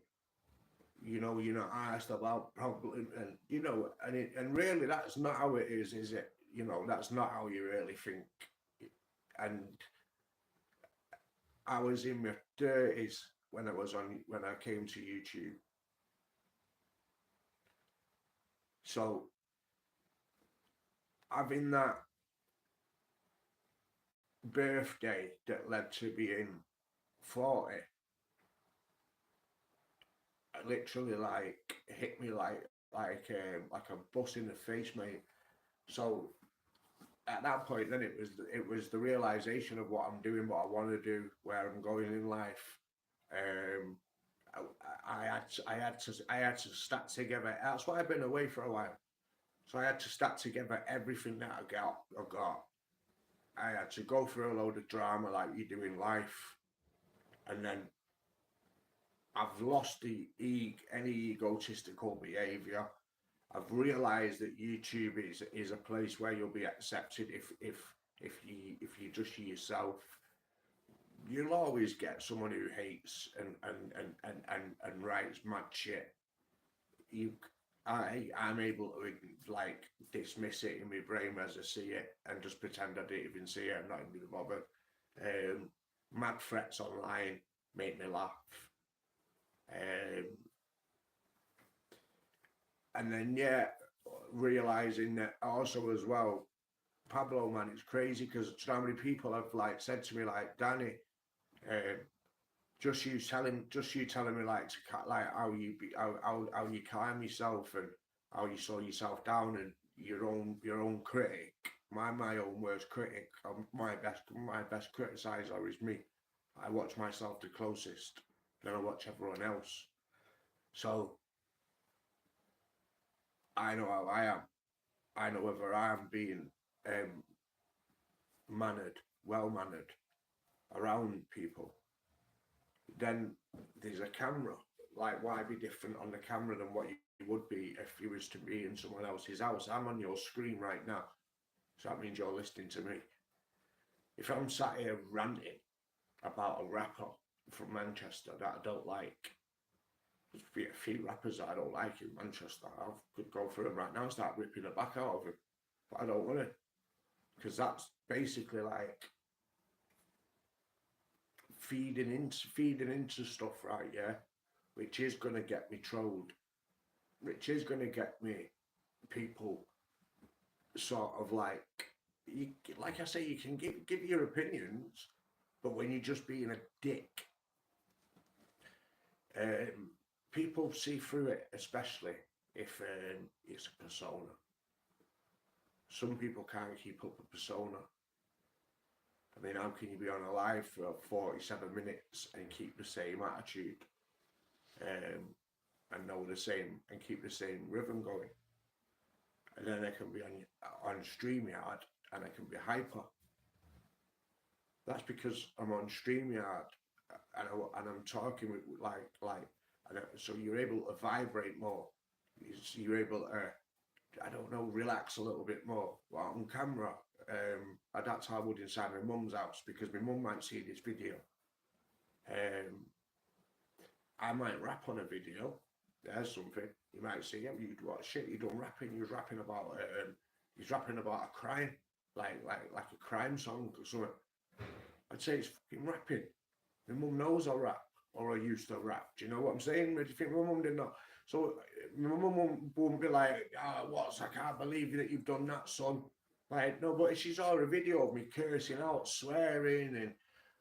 you're not asked about problem, and and really that's not how it is it? That's not how you really think. And I was in my 30s when I came to YouTube. So having that birthday that led to being 40 literally like hit me like a bus in the face, mate. So at that point, then it was the realization of what I'm doing, what I want to do, where I'm going in life. Um, I had to start together. That's why I've been away for a while. So I had to start together everything that I got. I had to go through a load of drama like you do in life, and then I've lost any egotistical behaviour. I've realised that YouTube is a place where you'll be accepted if you just yourself. You'll always get someone who hates and writes mad shit. You, I'm able to like dismiss it in my brain as I see it and just pretend I didn't even see it. I'm not even bothered. Mad threats online make me laugh. And then yeah, realizing that also as well, Pablo, man, it's crazy because how many people have like said to me like, Danny, just you telling me like like how you calm yourself and how you slow yourself down and your own critic, my own worst critic, my best criticizer is me. I watch myself the closest, then I watch everyone else. So I know how I am. I know whether I'm being mannered, well mannered around people. Then there's a camera. Like, why be different on the camera than what you would be if you was to be in someone else's house? I'm on your screen right now, so that means you're listening to me. If I'm sat here ranting about a rapper from Manchester that I don't like, there's a few rappers that I don't like in Manchester. I could go for them right now and start ripping the back out of them, but I don't want to, because that's basically like feeding into stuff, right? Yeah, which is gonna get me trolled, which is gonna get me people sort of like you, like I say, you can give your opinions, but when you're just being a dick, people see through it, especially if it's a persona. Some people can't keep up a persona. I mean, how can you be on a live for 47 minutes and keep the same attitude and know the same and keep the same rhythm going? And then I can be on StreamYard and I can be hyper. That's because I'm on StreamYard and I'm talking with so you're able to vibrate more. You're able to, I don't know, relax a little bit more. Well, on camera, that's how I would inside my mum's house, because my mum might see this video. I might rap on a video. There's something you might see. Yeah, you what shit? You done rapping? You was rapping about he's rapping about a crime, like a crime song or something. I'd say it's fucking rapping. My mum knows I rap, or I used to rap. Do you know what I'm saying? Do you think my mum did not? So my mum won't be like, I can't believe that you've done that, son. Like, no, but she saw a video of me cursing out, swearing, and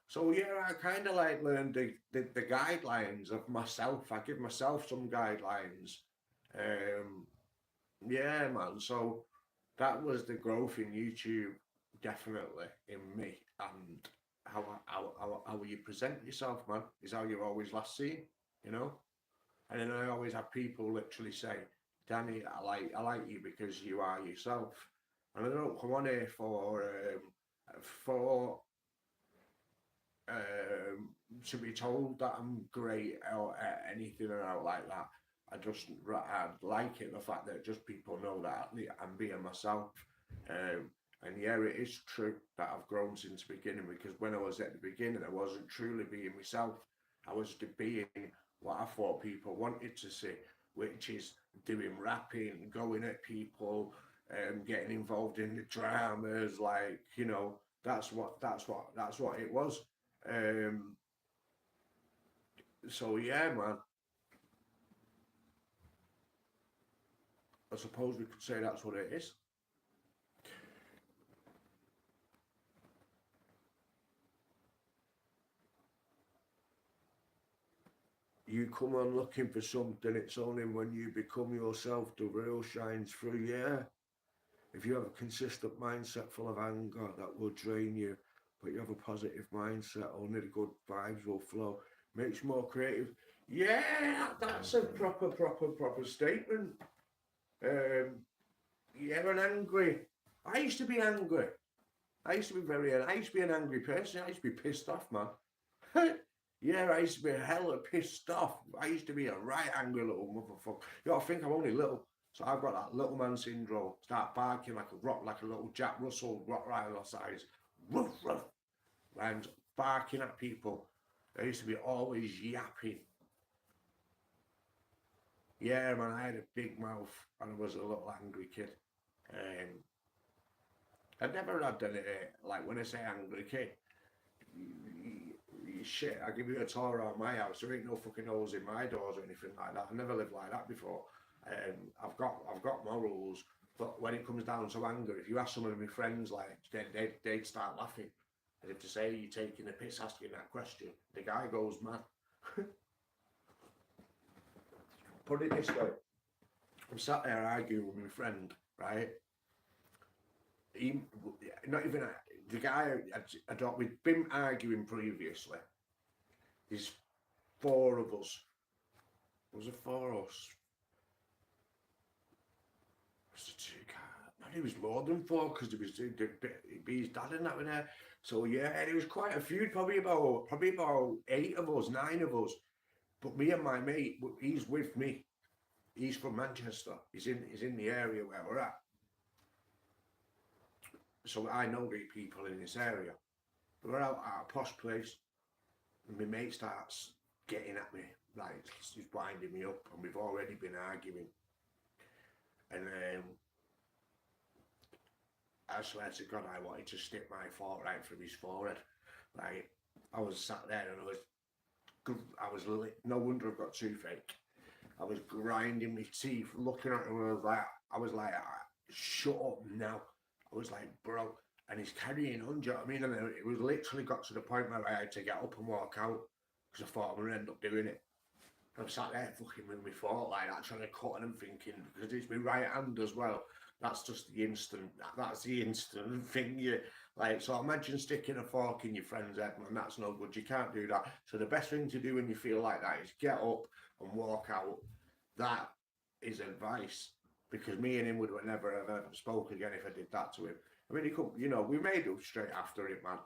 so yeah, I kind of like learned the guidelines of myself. I give myself some guidelines. Yeah, man. So that was the growth in YouTube, definitely in me, and how you present yourself, man, is how you're always last seen, you know. And then I always have people literally say, Danny, I like you because you are yourself. And I don't come on here for to be told that I'm great or anything out like that. I like it, the fact that just people know that I'm being myself. And yeah, it is true that I've grown since the beginning, because when I was at the beginning, I wasn't truly being myself. I was being what I thought people wanted to see, which is doing rapping, going at people, getting involved in the dramas, like, you know, that's what it was. So yeah, man, I suppose we could say that's what it is. You come on looking for something, it's only when you become yourself the real shines through. Yeah, if you have a consistent mindset full of anger, that will drain you, but you have a positive mindset, only the good vibes will flow. Makes you more creative. Yeah, that's a proper statement. Yeah, and angry. I used to be angry. I used to be an angry person. I used to be pissed off, man. Yeah, I used to be hella pissed off. I used to be a right angry little motherfucker. You gotta think I'm only little. So I've got that little man syndrome. Start barking like a little Jack Russell Rottweiler size. Ruff, ruff. And barking at people. I used to be always yapping. Yeah, man, I had a big mouth and I was a little angry kid. Um, I never had any, like when I say angry kid, shit, I give you a tour around my house. There ain't no fucking holes in my doors or anything like that. I never lived like that before. I've got morals, but when it comes down to anger, if you ask some of my friends, like they'd start laughing, as if to say you're taking the piss asking that question. The guy goes mad. Put it this way: I'm sat there arguing with my friend, right? He, not even the guy I don't. We'd been arguing previously. There's four of us. Was it four of us? It was more than four because there was his dad and that in there. So yeah, there was quite a few. Probably about 8 of us, 9 of us. But me and my mate, he's with me. He's from Manchester. He's in the area where we're at. So I know the people in this area. We're out at a posh place, and my mate starts getting at me, like he's winding me up, and we've already been arguing. And I swear to God, I wanted to stick my fork right through his forehead. Like I was sat there and no wonder I've got toothache. I was grinding my teeth, looking at him, and I was like, shut up now. I was like, bro, and he's carrying on, do you know what I mean? And it was literally got to the point where I had to get up and walk out because I thought I'm gonna end up doing it. I'm sat there fucking with my fork like that, trying to cut, and I'm thinking, because it's my right hand as well. That's just the instant. That's the instant thing. You like. So imagine sticking a fork in your friend's head, man. That's no good. You can't do that. So the best thing to do when you feel like that is get up and walk out. That is advice, because me and him would have never ever spoke again if I did that to him. I mean, he could, we made up straight after it, man.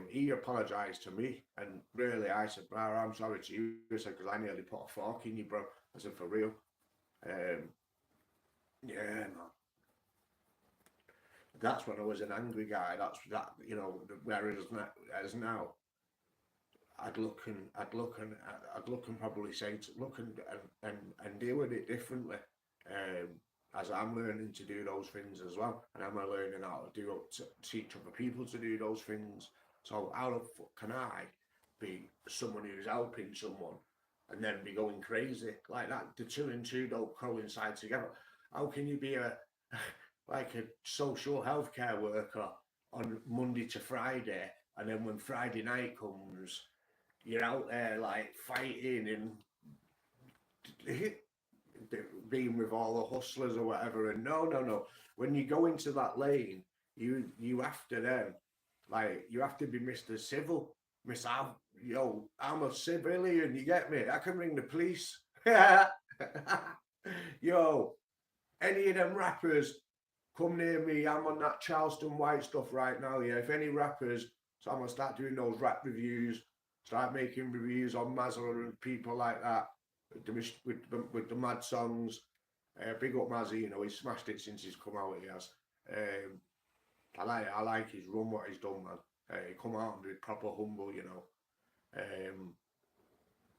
He apologised to me, and really, I said, "Bro, I'm sorry to you," he said, "because I nearly put a fork in you, bro." I said, "For real." Yeah, man. That's when I was an angry guy. That's that, whereas now, I'd look and probably say look and deal with it differently. As I'm learning to do those things as well, and I'm learning how to teach other people to do those things. So how the fuck can I be someone who's helping someone and then be going crazy like that? The two and two don't coincide together. How can you be like a social healthcare worker on Monday to Friday, and then when Friday night comes, you're out there like fighting and being with all the hustlers or whatever? And no. When you go into that lane, you have to then, like, you have to be Mr. Civil. I'm a civilian, you get me? I can ring the police. Yo, any of them rappers come near me, I'm on that Charleston White stuff right now, yeah. If any rappers, so I'm gonna start doing those rap reviews, start making reviews on Mazza and people like that, with the mad songs. Big up Mazzy, he's smashed it since he's come out, he has. I like his run, what he's done, man. He come out and be proper humble,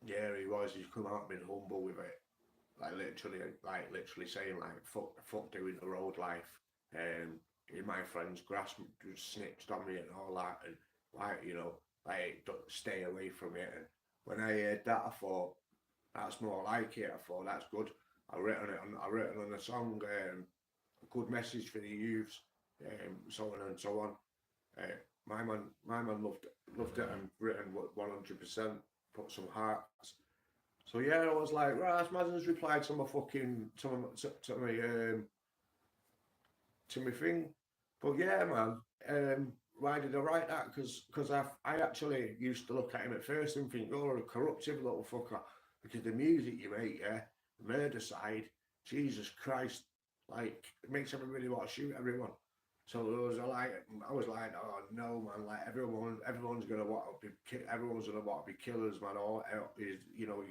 yeah, he's come out and been humble with it. Like literally saying like fuck doing the road life. My friend's grass just snitched on me and all that, and don't stay away from it. And when I heard that, I thought that's more like it. I thought that's good. I written on a song, a good message for the youths, so on and so on. My man loved it and written 100%. Put some hearts. So yeah, I was like, right, Madden's replied to my fucking to my thing. But yeah, man, why did I write that? Because I actually used to look at him at first and think, oh, a corruptive little fucker, because the music you make, yeah, the murder side, Jesus Christ, like it makes everybody want to shoot everyone. So I was like, oh no, man, like everyone's gonna want to be killers, man. Or you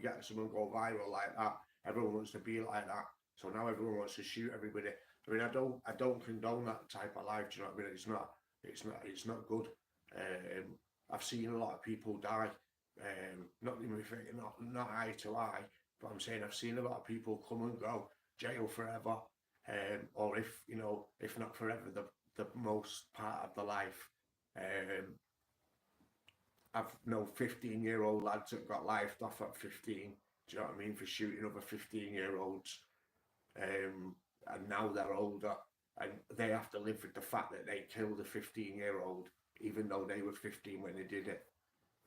get someone go viral like that, everyone wants to be like that. So now everyone wants to shoot everybody. I mean, I don't condone that type of life. Do you know what I mean? It's not good. I've seen a lot of people die. Not not eye to eye, but I'm saying I've seen a lot of people come and go, jail forever, or if not forever, the most part of the life. I've known 15-year-old lads that got lifed off at 15. Do you know what I mean? For shooting other 15-year-olds. And now they're older and they have to live with the fact that they killed a 15-year-old, even though they were 15 when they did it.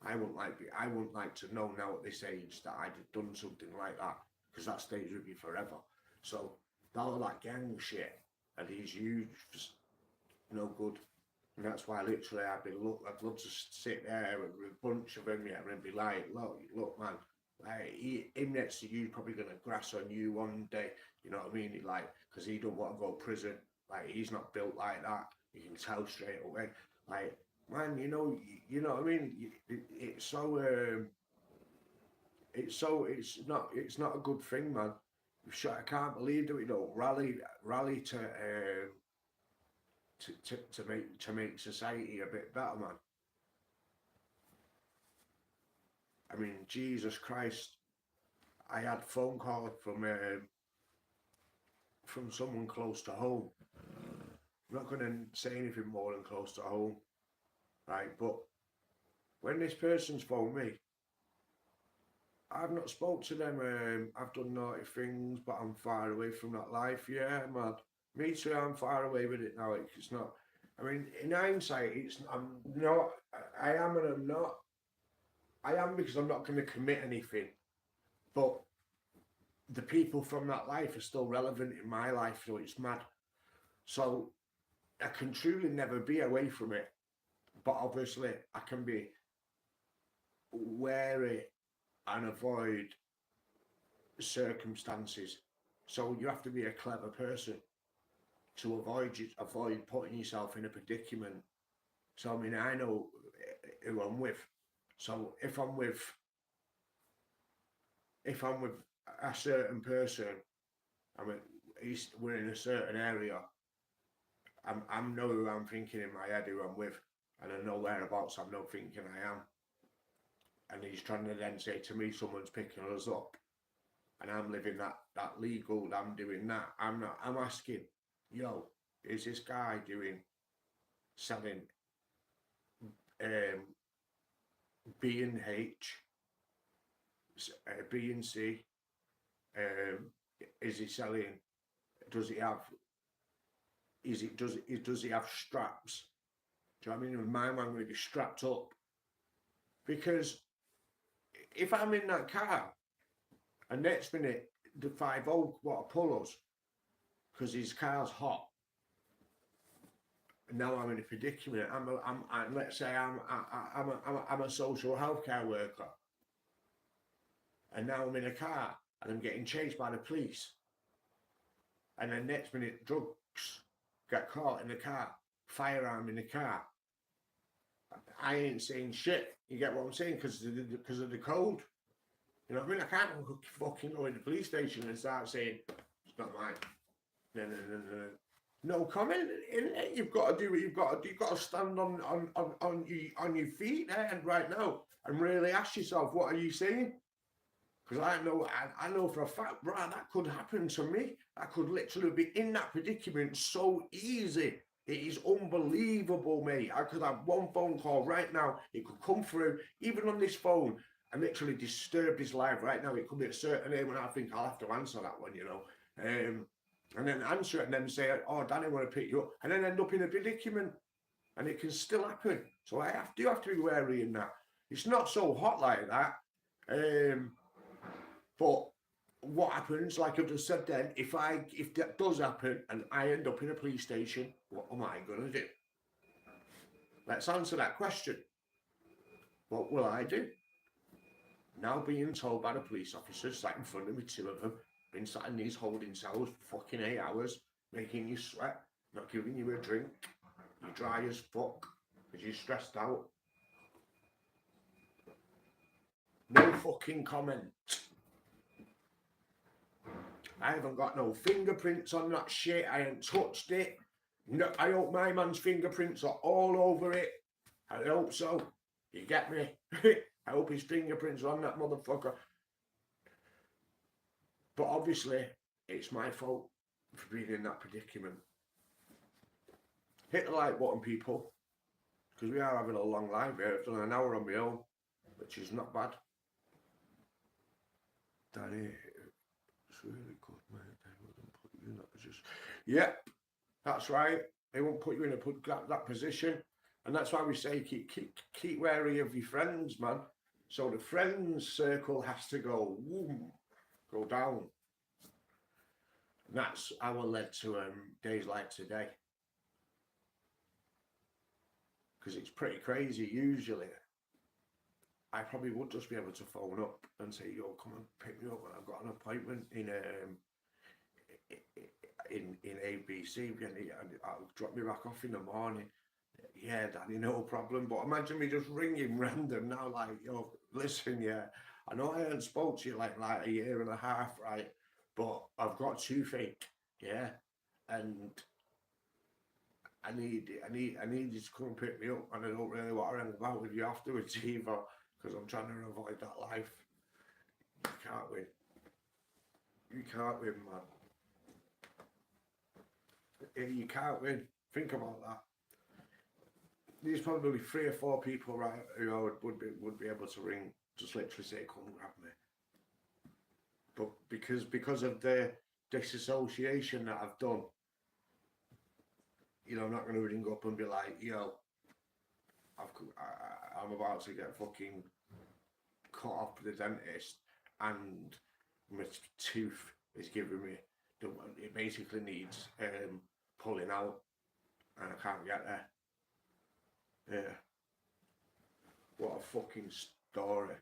I wouldn't like to know now at this age that I'd have done something like that, because that stays with you forever. So all that gang shit and these youths, no good. And that's why literally I'd love to sit there with a bunch of them, yeah, and be like, look, man, like him next to you probably gonna grass on you one day. You know what I mean? Like, because he don't want to go to prison. Like, he's not built like that. You can tell straight away. Like, man, you know what I mean? It's not a good thing, man. I can't believe that we don't rally to make society a bit better, man. I mean, Jesus Christ, I had a phone call from someone close to home. I'm not going to say anything more than close to home, right? But when this person's phoned me, I've not spoke to them. I've done naughty things, but I'm far away from that life. Yeah, man. Me too. I'm far away with it now. It's not. I mean, in hindsight, I'm not. I am and I'm not. I am because I'm not going to commit anything. But the people from that life are still relevant in my life, so it's mad. So I can truly never be away from it. But obviously, I can be wary and avoid circumstances. So you have to be a clever person to avoid putting yourself in a predicament. So I mean, I know who I'm with. So if I'm with a certain person, we're in a certain area, I know who I'm thinking in my head, who I'm with, and I know whereabouts I'm not thinking I am. And he's trying to then say to me, someone's picking us up, and I'm living that legal, I'm doing that. I'm asking, yo, is this guy selling B and H, B and C? Is he selling? Does he have straps? Do you know what I mean? My man going to be strapped up, because if I'm in that car and next minute the 5-0 want to pull us because his car's hot, and now I'm in a predicament. Let's say I'm a social healthcare worker, and now I'm in a car and I'm getting chased by the police, and then next minute drugs get caught in the car, firearm in the car. I ain't saying shit. You get what I'm saying? Because of the code. You know what I mean? I can't fucking go in the police station and start saying it's not mine. No comment. You've got to do what you've got to do. You've got to stand on your feet there and right now and really ask yourself, what are you saying? Because I know for a fact, bro, that could happen to me. I could literally be in that predicament so easy. It is unbelievable, mate. I could have one phone call right now. It could come through, even on this phone, and literally disturb his life right now. It could be a certain name, and I think I'll have to answer that one, you know. And then answer it and then say, oh, Danny, I want to pick you up. And then end up in a predicament. And it can still happen. So I do have to be wary in that. It's not so hot like that. But what happens, like I just said then, if that does happen and I end up in a police station, what am I going to do? Let's answer that question. What will I do? Now being told by the police officers, sat in front of me, 2 of them, been sat in these holding cells for fucking 8 hours, making you sweat, not giving you a drink, you're dry as fuck, because you're stressed out. No fucking comment. I haven't got no fingerprints on that shit. I ain't touched it. No, I hope my man's fingerprints are all over it. I hope so. You get me? I hope his fingerprints are on that motherfucker. But obviously, it's my fault for being in that predicament. Hit the like button, people, because we are having a long live here. I've done an hour on my own, which is not bad. Danny, it's really good, mate. They wouldn't put you in that position. Yep, that's right. They won't put you in that position, and that's why we say keep wary of your friends, man. So the friends circle has to go down. And that's how it led to days like today. Because it's pretty crazy. Usually, I probably would just be able to phone up and say, "Yo, come and pick me up, and I've got an appointment in ABC, and I'll drop me back off in the morning." Yeah, Daddy, no problem. But imagine me just ringing random now, like, "Yo, listen, yeah, I know I haven't spoke to you like a year and a half, right? But I've got toothache, yeah, and I need you to come and pick me up, and I don't really want to hang about with you afterwards either, because I'm trying to avoid that life." You can't win. You can't win, man. You can't win. Think about that. There's probably 3 or 4 people, right, who would be able to ring, just literally say, "Come grab me." But because of the disassociation that I've done, you know, I'm not going to ring up and be like, "Yo, I'm about to get fucking cut off to the dentist, and my tooth is giving me, it basically needs pulling out, and I can't get there." Yeah. What a fucking story.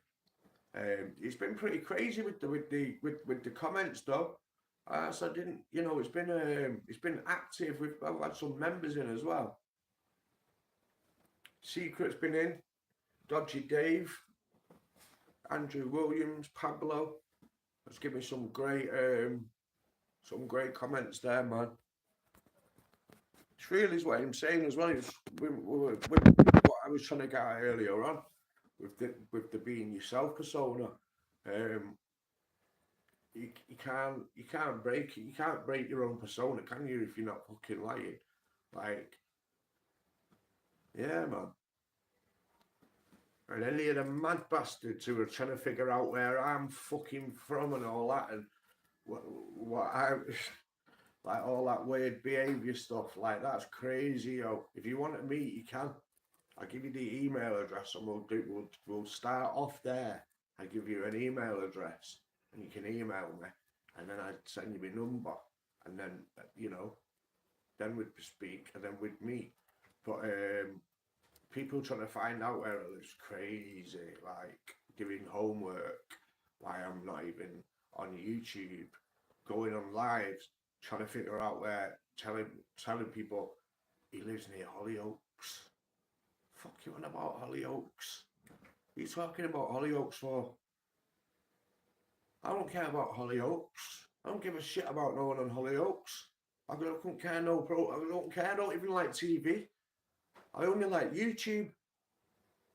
It's been pretty crazy with the comments though. So I didn't, you know, it's been active. I've had some members in as well. Secret's been in, Dodgy Dave, Andrew Williams, Pablo. Let's give me some great comments there, man. It's really is what I'm saying as well. It's with what I was trying to get at earlier on with the being yourself persona. You can't break it. You can't break your own persona, can you? If you're not fucking lying, like, yeah, man. And any of the mad bastards who are trying to figure out where I'm fucking from and all that, and what I like, all that weird behaviour stuff, like, that's crazy, yo. If you want to meet, you can. I'll give you the email address, and we'll start off there. I give you an email address, and you can email me, and then I'd send you my number, and then, you know, then we'd speak, and then we'd meet. But people trying to find out where I live's crazy, like doing homework, why I'm not even on YouTube, going on lives, trying to figure out where, telling people he lives near Hollyoaks. Fuck you on about Hollyoaks. What are you talking about Hollyoaks for? I don't care about Hollyoaks. I don't give a shit about no one on Hollyoaks. I don't care, I don't care, I don't even like TV. I only like YouTube.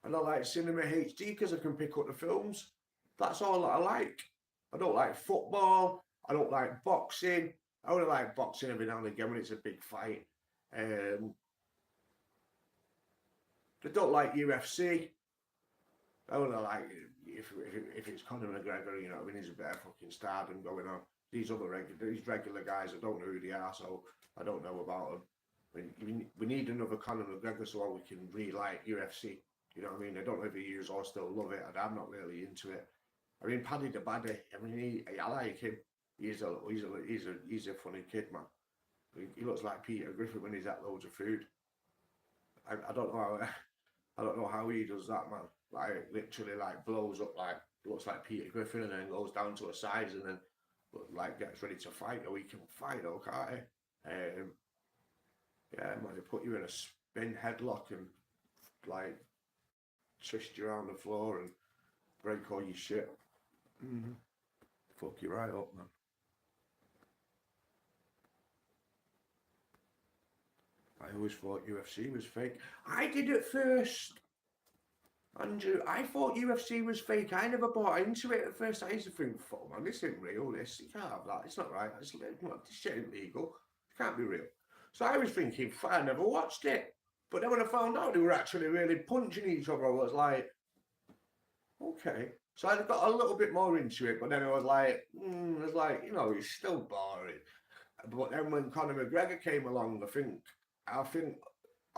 And I like Cinema HD because I can pick up the films. That's all that I like. I don't like football. I don't like boxing. I only like boxing every now and again when it's a big fight. I don't like UFC. I only like if it's Conor McGregor, you know, I mean, he's a better fucking stardom going on. These regular guys, I don't know who they are, so I don't know about them. We need another Conor McGregor so we can relight UFC. You know what I mean? I don't know if you all still love it, and I'm not really into it. I mean, Paddy the Baddy. I mean, I like him. He's a funny kid, man. He looks like Peter Griffin when he's at loads of food. I don't know how he does that, man. Like, literally, like, blows up, like, looks like Peter Griffin, and then goes down to a size, and then like gets ready to fight. Or he can fight, though, can't he? Yeah, man. They put you in a spin headlock and like twist you around the floor and break all your shit. Fuck you right up, man. I always thought UFC was fake. I did at first, Andrew. I thought UFC was fake. I never bought into it at first. I used to think, fuck man, this isn't real. This, you can't have that. It's not right. This shit ain't legal. It can't be real. So I was thinking, I never watched it. But then when I found out they were actually really punching each other, I was like, okay. So I got a little bit more into it, but then I was like, you know, it's still boring. But then when Conor McGregor came along, I think,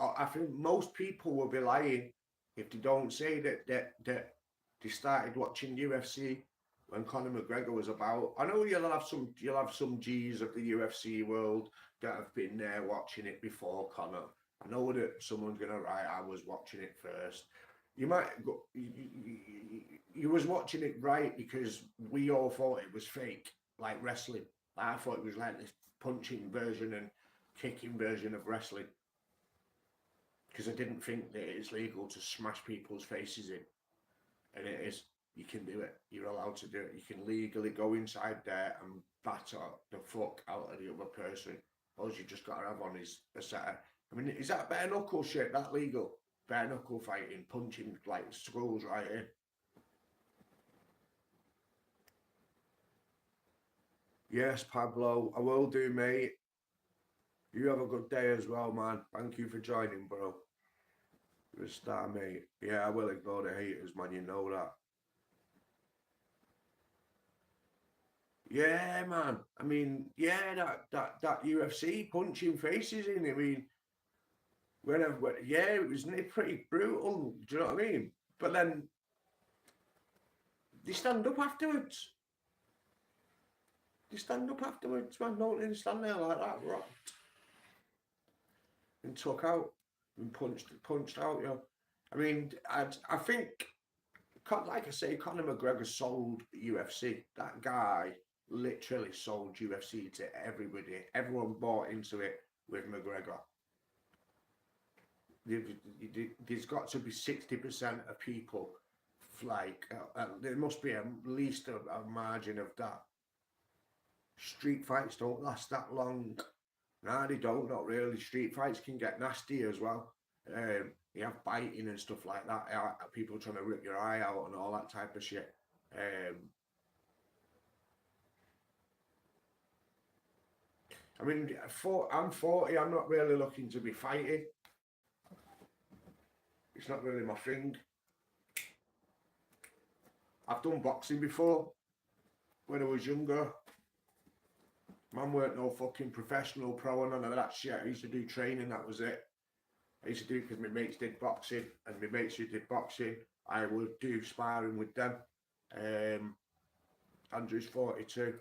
I think most people will be lying if they don't say that they started watching UFC when Conor McGregor was about. I know you'll have some G's of the UFC world that have been there watching it before Conor. I know that someone's gonna write, I was watching it first. You might go, you was watching it right because we all thought it was fake, like wrestling. I thought it was like this punching version and kicking version of wrestling because I didn't think that it's legal to smash people's faces in, and it is. You can do it. You're allowed to do it. You can legally go inside there and batter the fuck out of the other person. All you just got to have on is a set of, I mean, is that bare knuckle shit? That legal? Bare knuckle fighting, punching like skulls right in. Yes, Pablo, I will do, mate. You have a good day as well, man. Thank you for joining, bro. You're a star, mate. Yeah, I will ignore the haters, man. You know that. Yeah, man. I mean, yeah, that UFC punching faces in. I mean, yeah, it was pretty brutal. Do you know what I mean? But then they stand up afterwards. They stand up afterwards, man. Don't they stand there like that, rocked and took out and punched out. You know, I mean, I think, like I say, Conor McGregor sold UFC. That guy literally sold UFC to everybody. Everyone bought into it with McGregor. There's got to be 60% of people, like, there must be at least a margin of that. Street fights don't last that long. Nah, they don't, not really. Street fights can get nasty as well. You have biting and stuff like that. People trying to rip your eye out and all that type of shit. I mean, I'm 40. I'm not really looking to be fighting. It's not really my thing. I've done boxing before when I was younger. Man weren't no fucking professional pro and none of that shit. I used to do training, that was it. I used to do it because my mates did boxing, and my mates who did boxing, I would do sparring with them. Andrew's 42.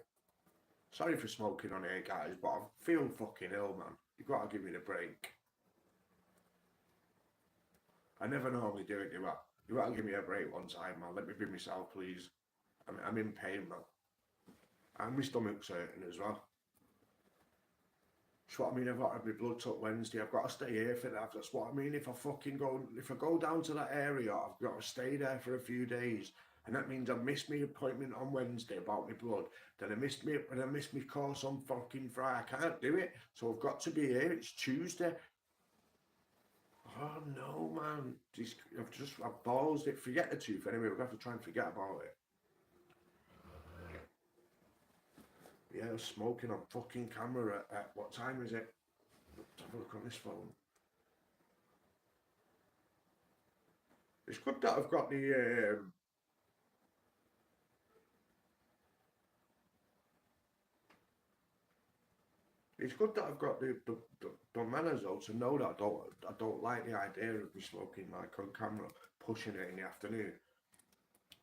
Sorry for smoking on here, guys, but I feel fucking ill, man. You've got to give me the break. I never normally do it, do I? You've got to give me a break one time, man. Let me be myself, please. I'm in pain, man. And my stomach's hurting as well. That's what I mean. I've got to have my blood took Wednesday. I've got to stay here for that. That's what I mean. If I go down to that area, I've got to stay there for a few days, and that means I've missed my appointment on Wednesday about my blood. Then I missed my course on fucking Friday. I can't do it, so I've got to be here. It's Tuesday. Oh no, man! I've balls it. Forget the tooth anyway. We'll have to try and forget about it. Yeah, smoking on fucking camera at what time is it? Let's have a look on this phone. It's good that I've got the it's good that I've got the manners though to know that I don't like the idea of me smoking like on camera, pushing it in the afternoon.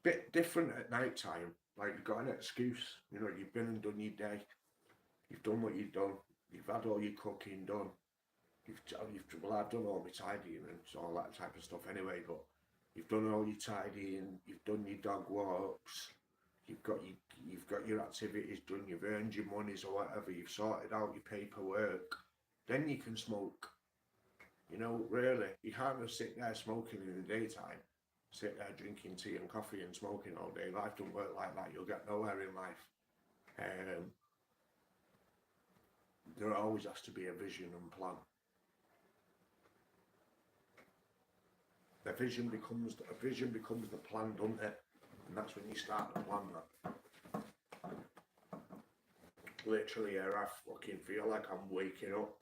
Bit different at night time. Like you've got an excuse, you know, you've been and done your day, you've done what you've done, you've had all your cooking done, well, I've done all my tidying and all that type of stuff anyway, but you've done all your tidying, you've done your dog walks, you've got your activities done, you've earned your monies or whatever, you've sorted out your paperwork, then you can smoke. You know, really, you can't just sit there smoking in the daytime, sit there drinking tea and coffee and smoking all day. Life don't work like that. You'll get nowhere in life. There always has to be a vision and plan. a vision becomes the plan, doesn't it? And that's when you start to plan that. Literally, yeah, I fucking feel like I'm waking up.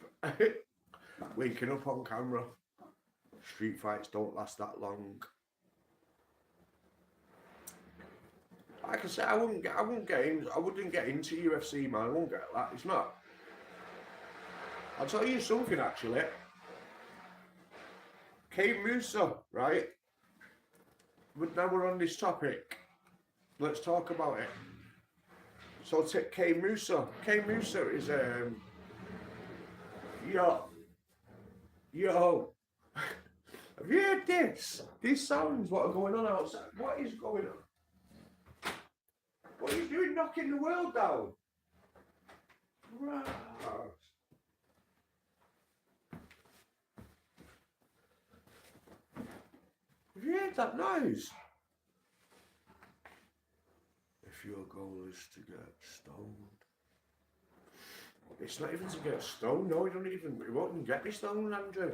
Waking up on camera. Street fights don't last that long. Like I said, I wouldn't get into UFC, man. I won't get that. It's not. I'll tell you something actually. Kane Musa, right? But now we're on this topic. Let's talk about it. So take Kane Musa. Kane Musa is yo. Have you heard this? These sounds what are going on outside. What is going on? What are you doing knocking the world down? Right. Have you heard that noise? If your goal is to get stoned. It's not even to get stoned, no, it won't even get me stoned, Andrew.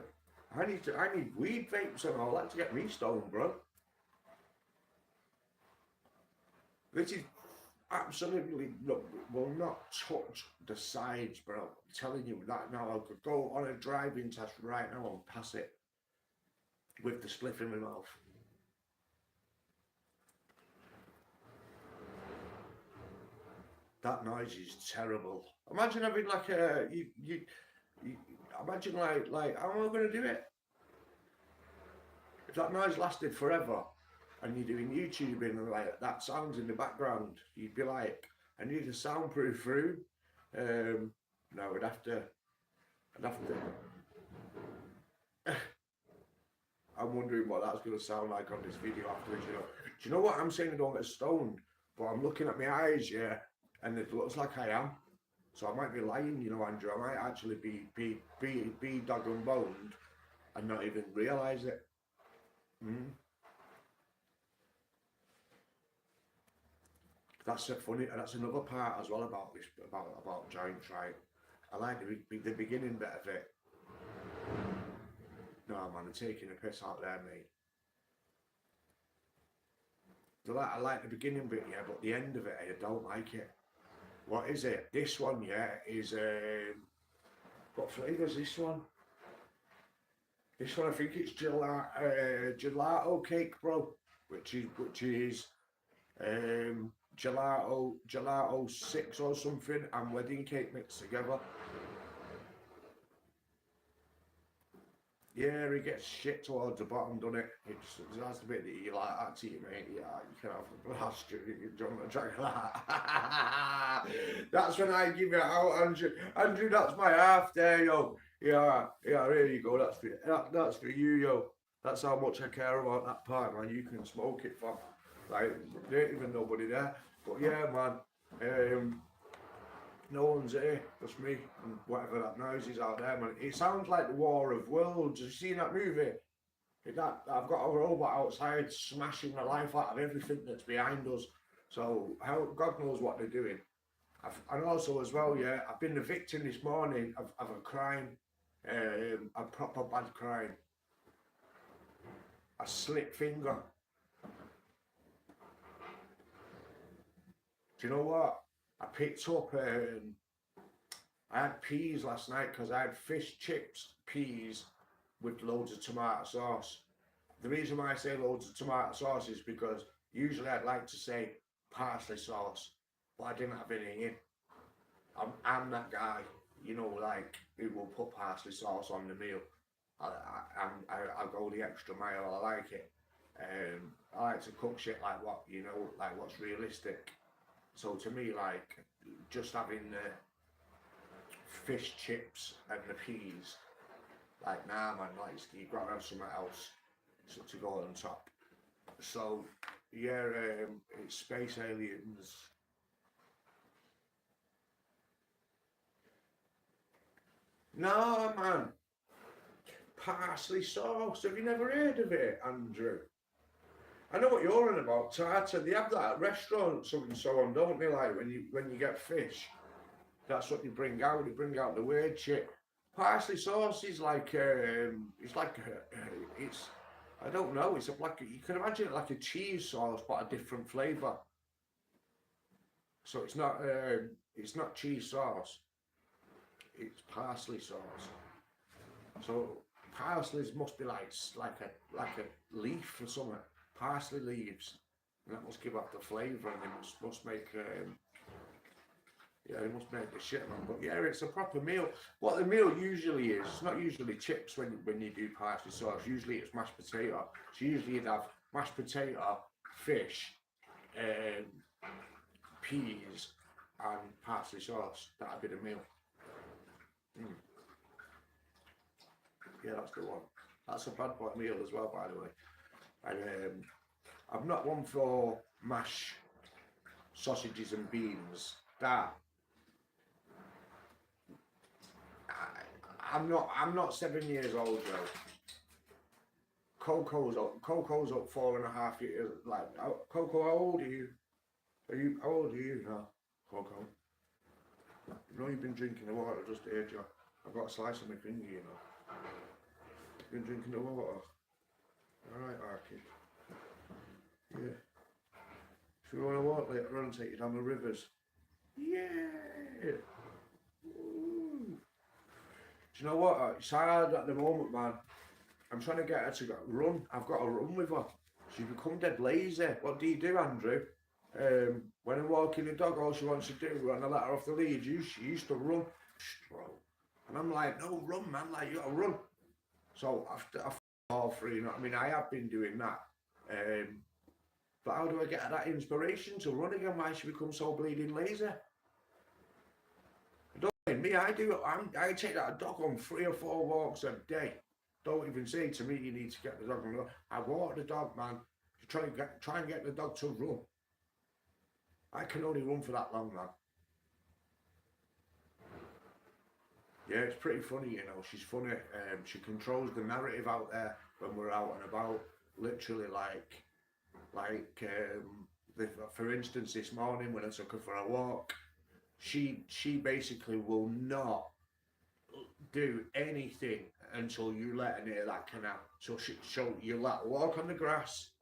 I need weed vapes and all that to get me stoned, bro. This is absolutely will not touch the sides, bro. I'm telling you that now. I could go on a driving test right now and pass it with the spliff in my mouth. That noise is terrible. Imagine having like a imagine like how am I going to do it? If that noise lasted forever, and you're doing YouTubing and like that sounds in the background, you'd be like, I need a soundproof room. No, I'd have to. I'm wondering what that's going to sound like on this video afterwards. You know, do you know what I'm saying? I don't get stoned, but I'm looking at my eyes, yeah, and it looks like I am. So I might be lying, you know, Andrew. I might actually be dog and boned and not even realise it. That's that's another part as well about this about joints, right? I like the beginning bit of it. No man, I'm taking a piss out there, mate. I like the beginning bit, yeah, but the end of it, I don't like it. What is it? This one, yeah, is what flavour is this one? This one, I think it's gelato cake, bro, which is gelato 6 or something, and wedding cake mixed together. Yeah, he gets shit towards the bottom, doesn't it? That's the bit that you like, that's it, mate. Yeah, you can have the blast, you jump and track that. That's when I give it out, Andrew. Andrew, that's my half there, yo. Yeah, there you go. That's for you, yo. That's how much I care about that part, man. You can smoke it, fam. Like, there ain't even nobody there. But yeah, man. No one's here, just me and whatever that noise is out there, man. It sounds like the War of Worlds. Have you seen that movie? I've got a robot outside smashing the life out of everything that's behind us. So God knows what they're doing. And also as well, yeah, I've been the victim this morning of a crime, a proper bad crime. A slip finger. Do you know what? I picked up, I had peas last night because I had fish chips, peas with loads of tomato sauce. The reason why I say loads of tomato sauce is because usually I'd like to say parsley sauce, but I didn't have any in. I'm that guy, you know, like, who will put parsley sauce on the meal. I'll go the extra mile, I like it. I like to cook shit like what, you know, like what's realistic. So to me, like, just having the fish chips and the peas, like, nah man, like, you've got to have something else to go on top. So yeah, it's Space Aliens. No man, parsley sauce. Have you never heard of it, Andrew? I know what you're on about, tartar. They have that at restaurants and so on, don't they? Like when you get fish, that's what they bring out. They bring out the weird shit. Parsley sauce is like it's I don't know. It's like you can imagine it like a cheese sauce, but a different flavour. So it's not cheese sauce. It's parsley sauce. So parsley must be like a leaf or something. Parsley leaves, and that must give off the flavour, and it must make yeah, it must make the shit, man. But yeah, it's a proper meal. What the meal usually is, it's not usually chips when you do parsley sauce. Usually it's mashed potato. So usually you'd have mashed potato, fish, um, peas, and parsley sauce. That'd be the meal. Mm. Yeah, that's the one. That's a bad boy meal as well, by the way. And I'm not one for mash sausages and beans. That I'm not 7 years old, Joe. Coco's up 4.5 years. Like Coco, how old are you? How old are you now, Coco? You know you've been drinking the water just here, Joe. I've got a slice of my finger, you know. You've been drinking the water. Alright, Arky. Yeah. If you want to walk later on, take you down the rivers. Yeah. Ooh. Do you know what? It's hard at the moment, man. I'm trying to get her to run. I've got to run with her. She's become dead lazy. What do you do, Andrew? When I'm walking the dog, all she wants to do when I let her off the lead, she used to run. And I'm like, no, run, man. Like, you gotta run. So after all three, you know what I mean? I have been doing that. But how do I get that inspiration to run again? Why she becomes so bleeding lazy? Don't mind me, I I take that dog on 3 or 4 walks a day. Don't even say to me you need to get the dog on the run. I walk the dog, man. Try and get the dog to run. I can only run for that long, man. Yeah, it's pretty funny, you know. She's funny. She controls the narrative out there when we're out and about. Literally, for instance, this morning when I took her for a walk, she basically will not do anything until you let her near that canal. So you let her walk on the grass.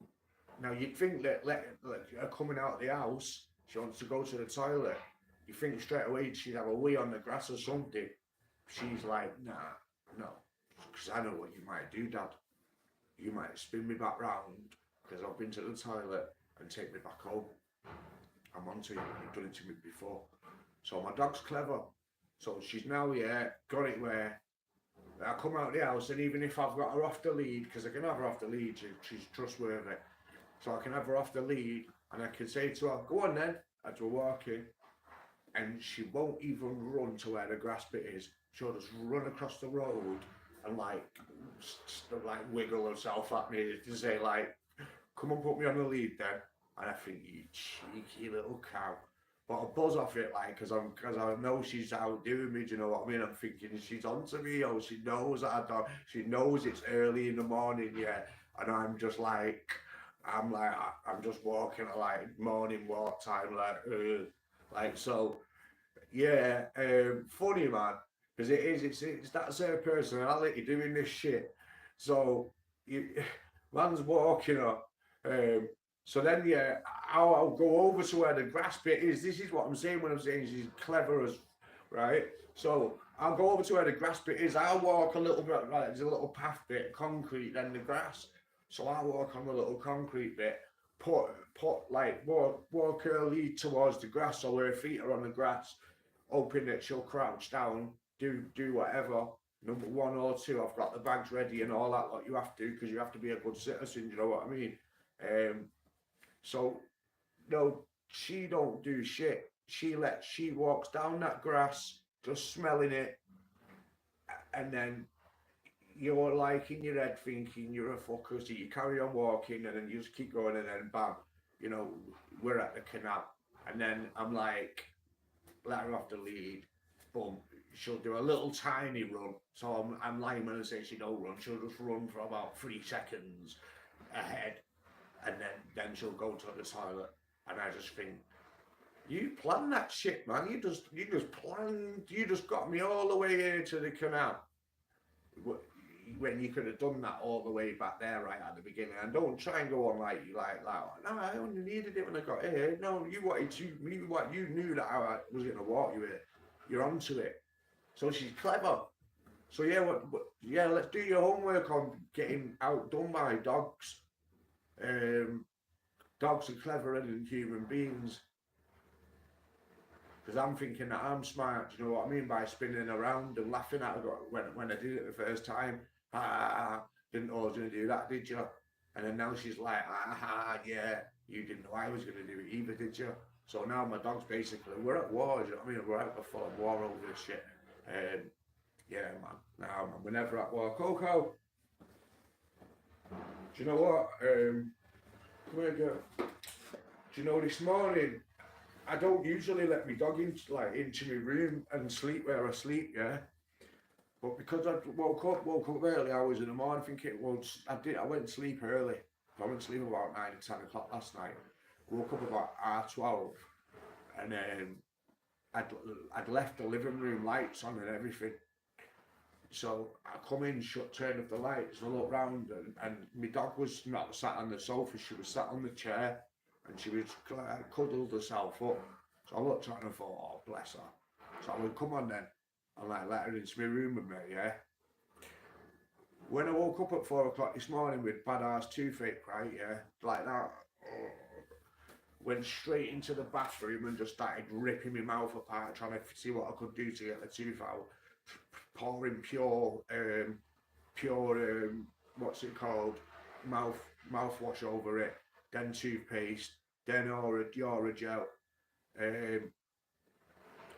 Now you'd think that her coming out of the house, she wants to go to the toilet. You think straight away she'd have a wee on the grass or something. She's like, nah, no, because I know what you might do, Dad. You might spin me back round because I've been to the toilet and take me back home. I'm onto you. You've done it to me before. So my dog's clever. So she's now got it where I come out of the house, and even if I've got her off the lead, because I can have her off the lead, she's trustworthy. So I can have her off the lead, and I can say to her, go on then, as we're walking, and she won't even run to where the grass bit is. She'll just run across the road and like wiggle herself at me to say like, come and put me on the lead then. And I think, you cheeky little cow. But I buzz off it like, cause I know she's outdoing me, do you know what I mean? I'm thinking she's onto me, or she knows that she knows it's early in the morning, yeah. And I'm just like, I'm just walking at like morning walk time, like so. Yeah, funny, man, because it's that's her personality doing this shit. So man's walking up. So then yeah, I'll go over to where the grass bit is. This is what I'm saying when I'm saying she's clever as right. So I'll go over to where the grass bit is. I'll walk a little bit, right, there's a little path bit, concrete, then the grass. So I'll walk on the little concrete bit, walk her lead towards the grass so her feet are on the grass, hoping that she'll crouch down, do whatever. Number 1 or 2, I've got the bags ready and all that, like you have to, because you have to be a good citizen, you know what I mean? So no, she don't do shit. She walks down that grass, just smelling it, and then you're like in your head thinking you're a fucker, so you carry on walking, and then you just keep going, and then bam, you know, we're at the canal, and then I'm like, let her off the lead, boom, she'll do a little tiny run. So I'm lying when I say she don't run, she'll just run for about 3 seconds ahead, and then she'll go to the toilet, and I just think, you planned that shit, man. You just got me all the way here to the canal. when you could have done that all the way back there right at the beginning. And don't try and go on like you like no, I only needed it when I got here. No, you wanted to, you knew that I was going to walk you here. You're onto it. So she's clever. So yeah, yeah, let's do your homework on getting outdone by dogs. Dogs are cleverer than human beings. Because I'm thinking that I'm smart, do you know what I mean, by spinning around and laughing at her when I did it the first time. Didn't know I was going to do that, did you? And then now she's like, yeah, you didn't know I was going to do it either, did you? So now my dog's basically, we're at war, do you know what I mean? We're at a full war over this shit. Yeah, man. Now, man, we're never at war. Coco, do you know what? Come here, girl. Do you know this morning? I don't usually let my dog into my room and sleep where I sleep, yeah. But because I woke up early hours in the morning, thinking, well, I went to sleep early. I went to sleep about 9 or 10 o'clock last night. Woke up about 12, and I'd left the living room lights on and everything. So I come in, turn off the lights, I look round, and my dog was not sat on the sofa, she was sat on the chair, and she was cuddled herself up. So I looked at her and I thought, oh, bless her. So I went, come on then, and let her into my room with me, yeah? When I woke up at 4 o'clock this morning with bad ass toothache, right, yeah, like that, went straight into the bathroom and just started ripping my mouth apart, trying to see what I could do to get the tooth out. Pouring pure, what's it called, mouthwash over it, then toothpaste, then Aura gel.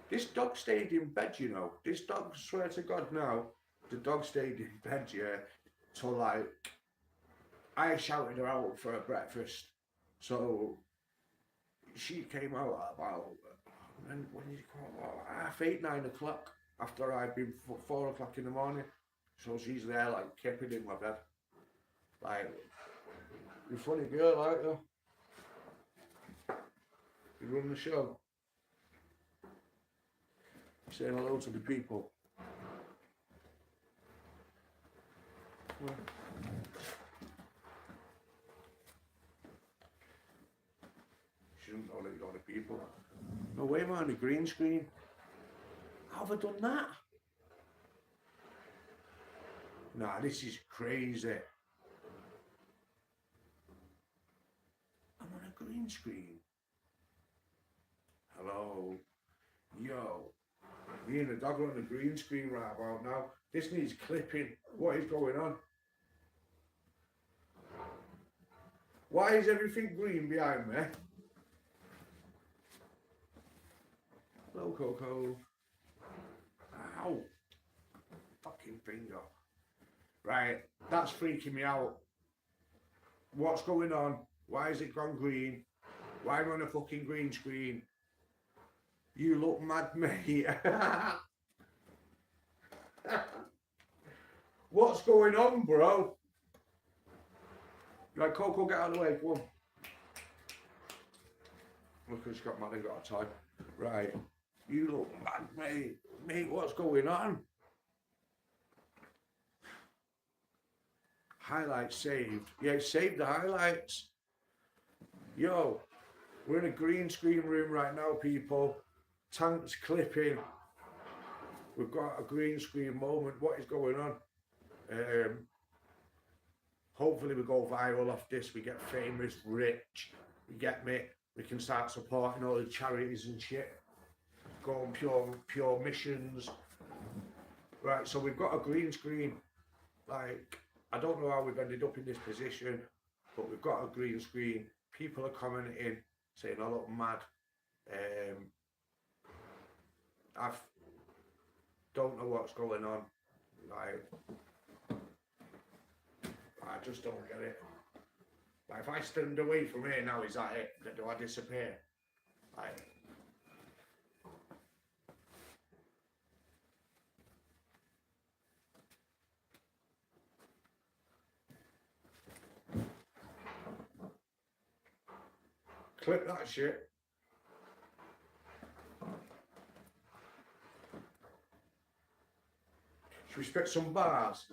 This dog stayed in bed, you know. This dog, swear to God now, the dog stayed in bed, yeah, till like, I shouted her out for her breakfast. So she came out at about, when did you come out? 8:30, 9 o'clock. After I'd been 4 o'clock in the morning. So she's there like keeping in my bed. Like, you're a funny girl, aren't you? You run the show. Saying hello to the people. Well, she doesn't know that you're the people. No way, man, the green screen. How have I done that? Nah, this is crazy. I'm on a green screen. Hello. Yo. Me and the dog are on the green screen right about now. This needs clipping. What is going on? Why is everything green behind me? Hello, Coco. Ow. Fucking finger. Right, that's freaking me out. What's going on? Why has it gone green? Why am I on a fucking green screen? You look mad, mate. What's going on, bro? Right, Coco, get out of the way, come on. Look, she's got mad and got a tie. Right, you look mad, mate. Mate, what's going on? Highlights saved. Yeah, saved the highlights. Yo, we're in a green screen room right now, people. Tank's clipping. We've got a green screen moment. What is going on? Hopefully we go viral off this. We get famous, rich. You get me? We can start supporting all the charities and shit. Go on pure missions. Right, so we've got a green screen. Like, I don't know how we've ended up in this position, but we've got a green screen. People are commenting, saying I look mad. I don't know what's going on. Like, I just don't get it. Like, if I stand away from here now, is that it? Do I disappear? Like, clip that shit. Should we spit some bars?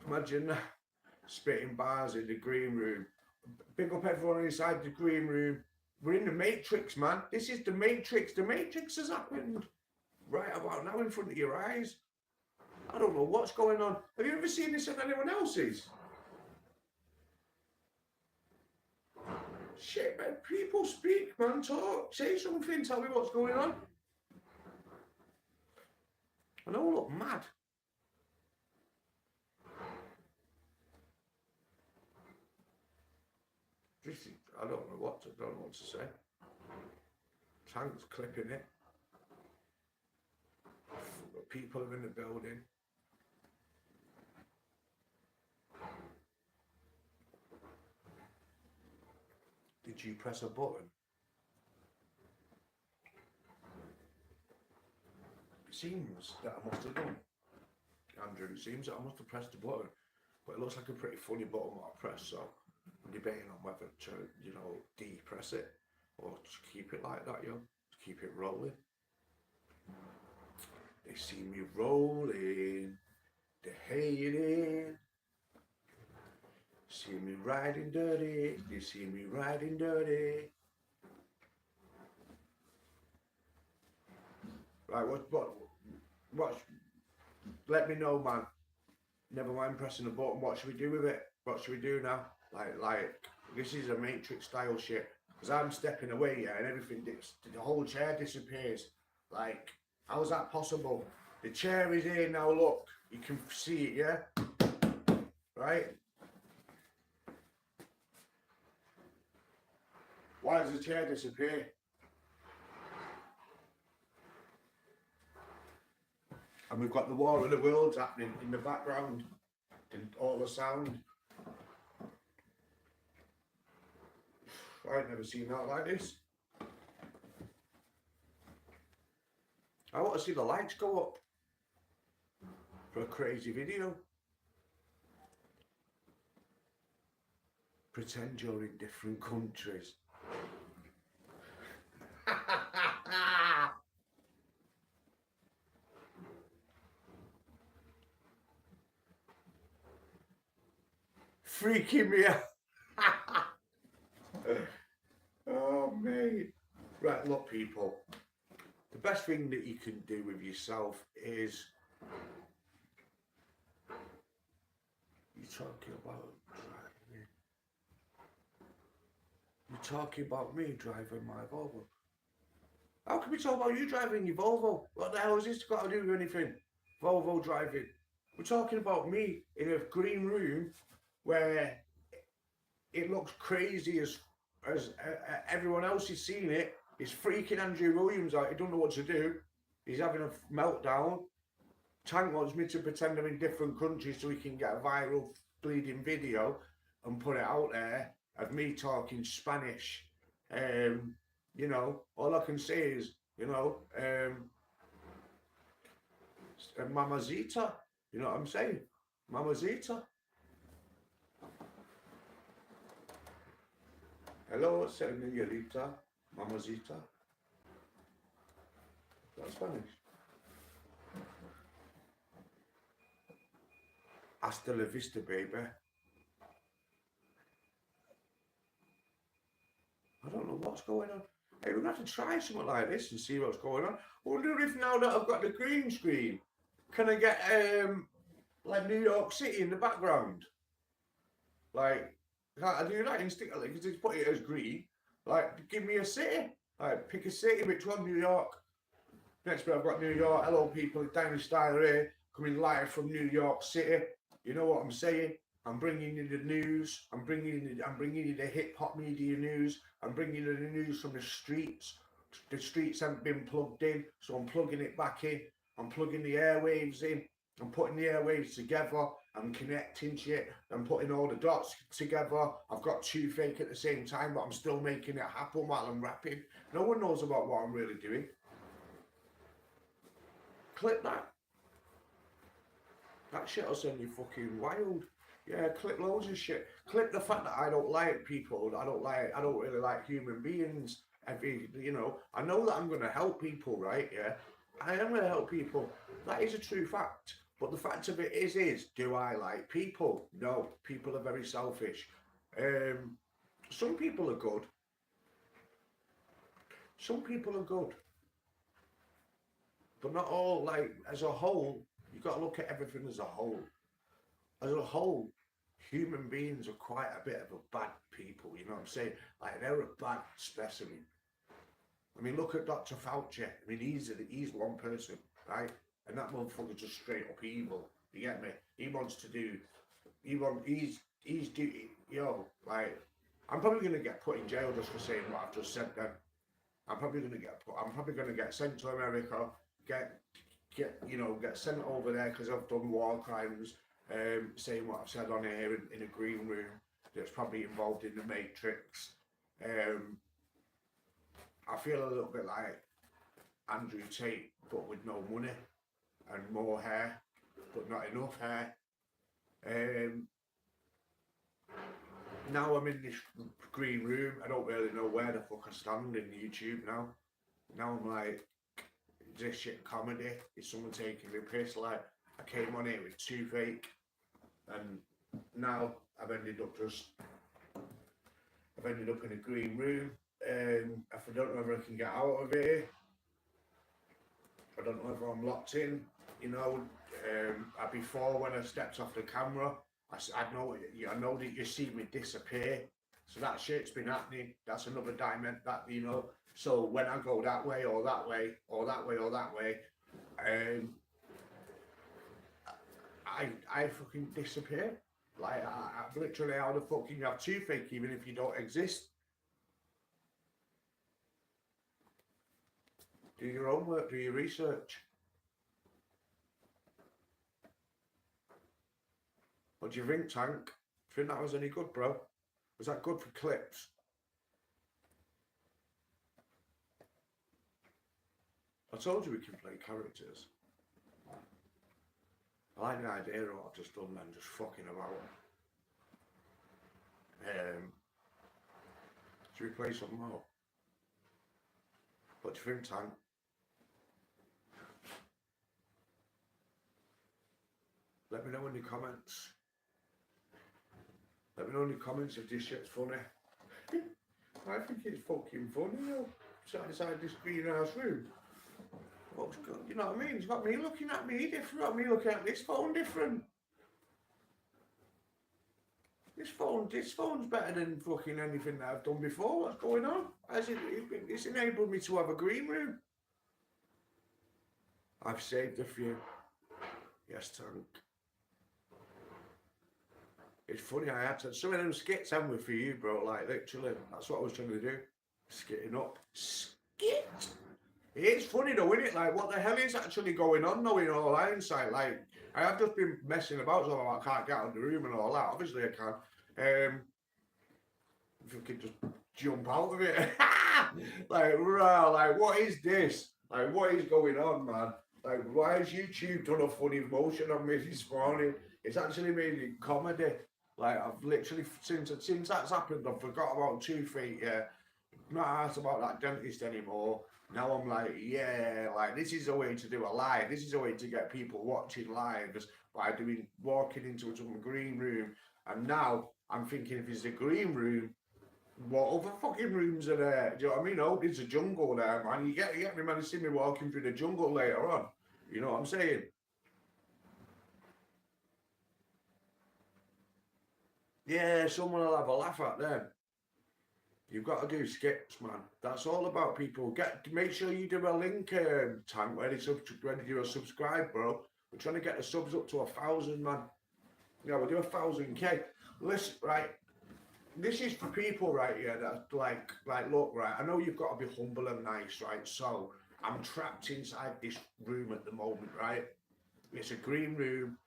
Imagine that. Spitting bars in the green room. Big up everyone inside the green room. We're in the Matrix, man. This is the Matrix. The Matrix has happened right about now in front of your eyes. I don't know what's going on. Have you ever seen this on anyone else's? Shit, man. People speak, man. Talk. Say something. Tell me what's going on. I don't look mad. I don't know what to say. Tank's clipping it. People are in the building. Did you press a button? It seems that I must have done. Andrew, it seems that I must have pressed the button. But it looks like a pretty funny button what I pressed, so I'm debating on whether to, depress it or just keep it like that, just keep it rolling. They see me rolling, they hate it. See me riding dirty, they see me riding dirty. Right, what, let me know, man. Never mind pressing the button, what should we do with it? What should we do now? Like, this is a Matrix style shit. Because I'm stepping away, yeah, and everything, the whole chair disappears. Like, how is that possible? The chair is here now, look. You can see it, yeah? Right? Why does the chair disappear? And we've got the War of the Worlds happening in the background. And all the sound. I've never seen that like this. I want to see the lights go up for a crazy video. Pretend you're in different countries. Freaking me out. Oh, mate. Right, look, people. The best thing that you can do with yourself is you're talking about driving. You're talking about me driving my Volvo. How can we talk about you driving your Volvo? What the hell has this got to do with anything? Volvo driving. We're talking about me in a green room where it looks crazy as everyone else is seeing it. It's freaking Andrew Williams out. He don't know what to do. He's having a meltdown. Tank wants me to pretend I'm in different countries so he can get a viral bleeding video and put it out there of me talking Spanish. All I can say is, mamacita. You know what I'm saying? Mamacita. Hello, señorita, mamacita. That's Spanish. Hasta la vista, baby. I don't know what's going on. Hey, we're going to have to try something like this and see what's going on. I wonder if now that I've got the green screen, can I get like New York City in the background? Like, I do that instinctively because it's put it as green. Like, give me a city. Like, pick a city. Which one? New York. Next bit, I've got New York. Hello, people. It's Danny Styla here, coming live from New York City. You know what I'm saying? I'm bringing you the news. I'm bringing you the hip hop media news. I'm bringing you the news from the streets. The streets haven't been plugged in, so I'm plugging it back in. I'm plugging the airwaves in. I'm putting the airwaves together. I'm connecting shit. I'm putting all the dots together. I've got Toothache at the same time, but I'm still making it happen while I'm rapping. No one knows about what I'm really doing. Clip that. That shit will send you fucking wild. Yeah, clip loads of shit. Clip the fact that I don't like people. I don't really like human beings. I know that I'm going to help people, right? Yeah. I am going to help people. That is a true fact. But the fact of it is, do I like people? No, people are very selfish. Some people are good. Some people are good. But not all, like, as a whole, you've got to look at everything as a whole. As a whole, human beings are quite a bit of a bad people, you know what I'm saying? Like, they're a bad specimen. I mean, look at Dr. Fauci. I mean, he's one person, right? And that motherfucker's just straight up evil. You get me? He wants to do, he's do, like, I'm probably gonna get put in jail just for saying what I've just said. Then I'm probably gonna get sent to America, get sent over there because I've done war crimes, saying what I've said on here in a green room that's probably involved in the Matrix. I feel a little bit like Andrew Tate, but with no money and more hair, but not enough hair. Now I'm in this green room. I don't really know where the fuck I stand in YouTube now. Now I'm like, is this shit comedy? Is someone taking the piss? Like, I came on here with Toothache, and now I've ended up in a green room. If I don't know if I can get out of here, I don't know if I'm locked in. You know, before when I stepped off the camera, I know that you see me disappear. So that shit's been happening. That's another diamond that, you know. So when I go that way or that way or that way or that way, I fucking disappear. Like I literally, how the fuck can you have Toothache even if you don't exist? Do your homework, do your research. What do you think, Tank? Do you think that was any good, bro? Was that good for clips? I told you we can play characters. I like the idea of what I've just done then, just fucking about. Should we play some more? What do you think, Tank? Let me know in the comments. Let me know in the comments if this shit's funny. I think it's fucking funny, you know. Sat inside this green house room. What's good? You know what I mean? It's got me looking at me different. Got me looking at this phone different. This phone's better than fucking anything that I've done before. What's going on? It's enabled me to have a green room. I've saved a few. Yes, Tank. It's funny, I had to, some of them skits I'm with for you, bro, like literally, that's what I was trying to do. Skitting up. Skit! It's funny though, isn't it? Like, what the hell is actually going on though in all hindsight? Like, I have just been messing about, so I can't get out of the room and all that. Obviously I can. If you could just jump out of it. Like, rah, like, what is this? Like, what is going on, man? Like, why has YouTube done a funny motion on me this morning? It's actually made it comedy. Like, I've literally, since that's happened, I've forgot about Toothache, yeah. Not asked about that dentist anymore. Now I'm like, yeah, like, this is a way to do a live. This is a way to get people watching lives by walking into some green room. And now I'm thinking, if it's a green room, what other fucking rooms are there? Do you know what I mean? Oh, there's a jungle there, man. You get me, man. You see me walking through the jungle later on. You know what I'm saying? Yeah, someone will have a laugh at them. You've got to do skips, man. That's all about people. Make sure you do a link, Tank, ready to do a subscribe, bro. We're trying to get the subs up to 1,000, man. Yeah, we'll do 1,000K. Listen, right. This is for people, right, yeah, that like, look, right, I know you've got to be humble and nice, right, so I'm trapped inside this room at the moment, right. It's a green room.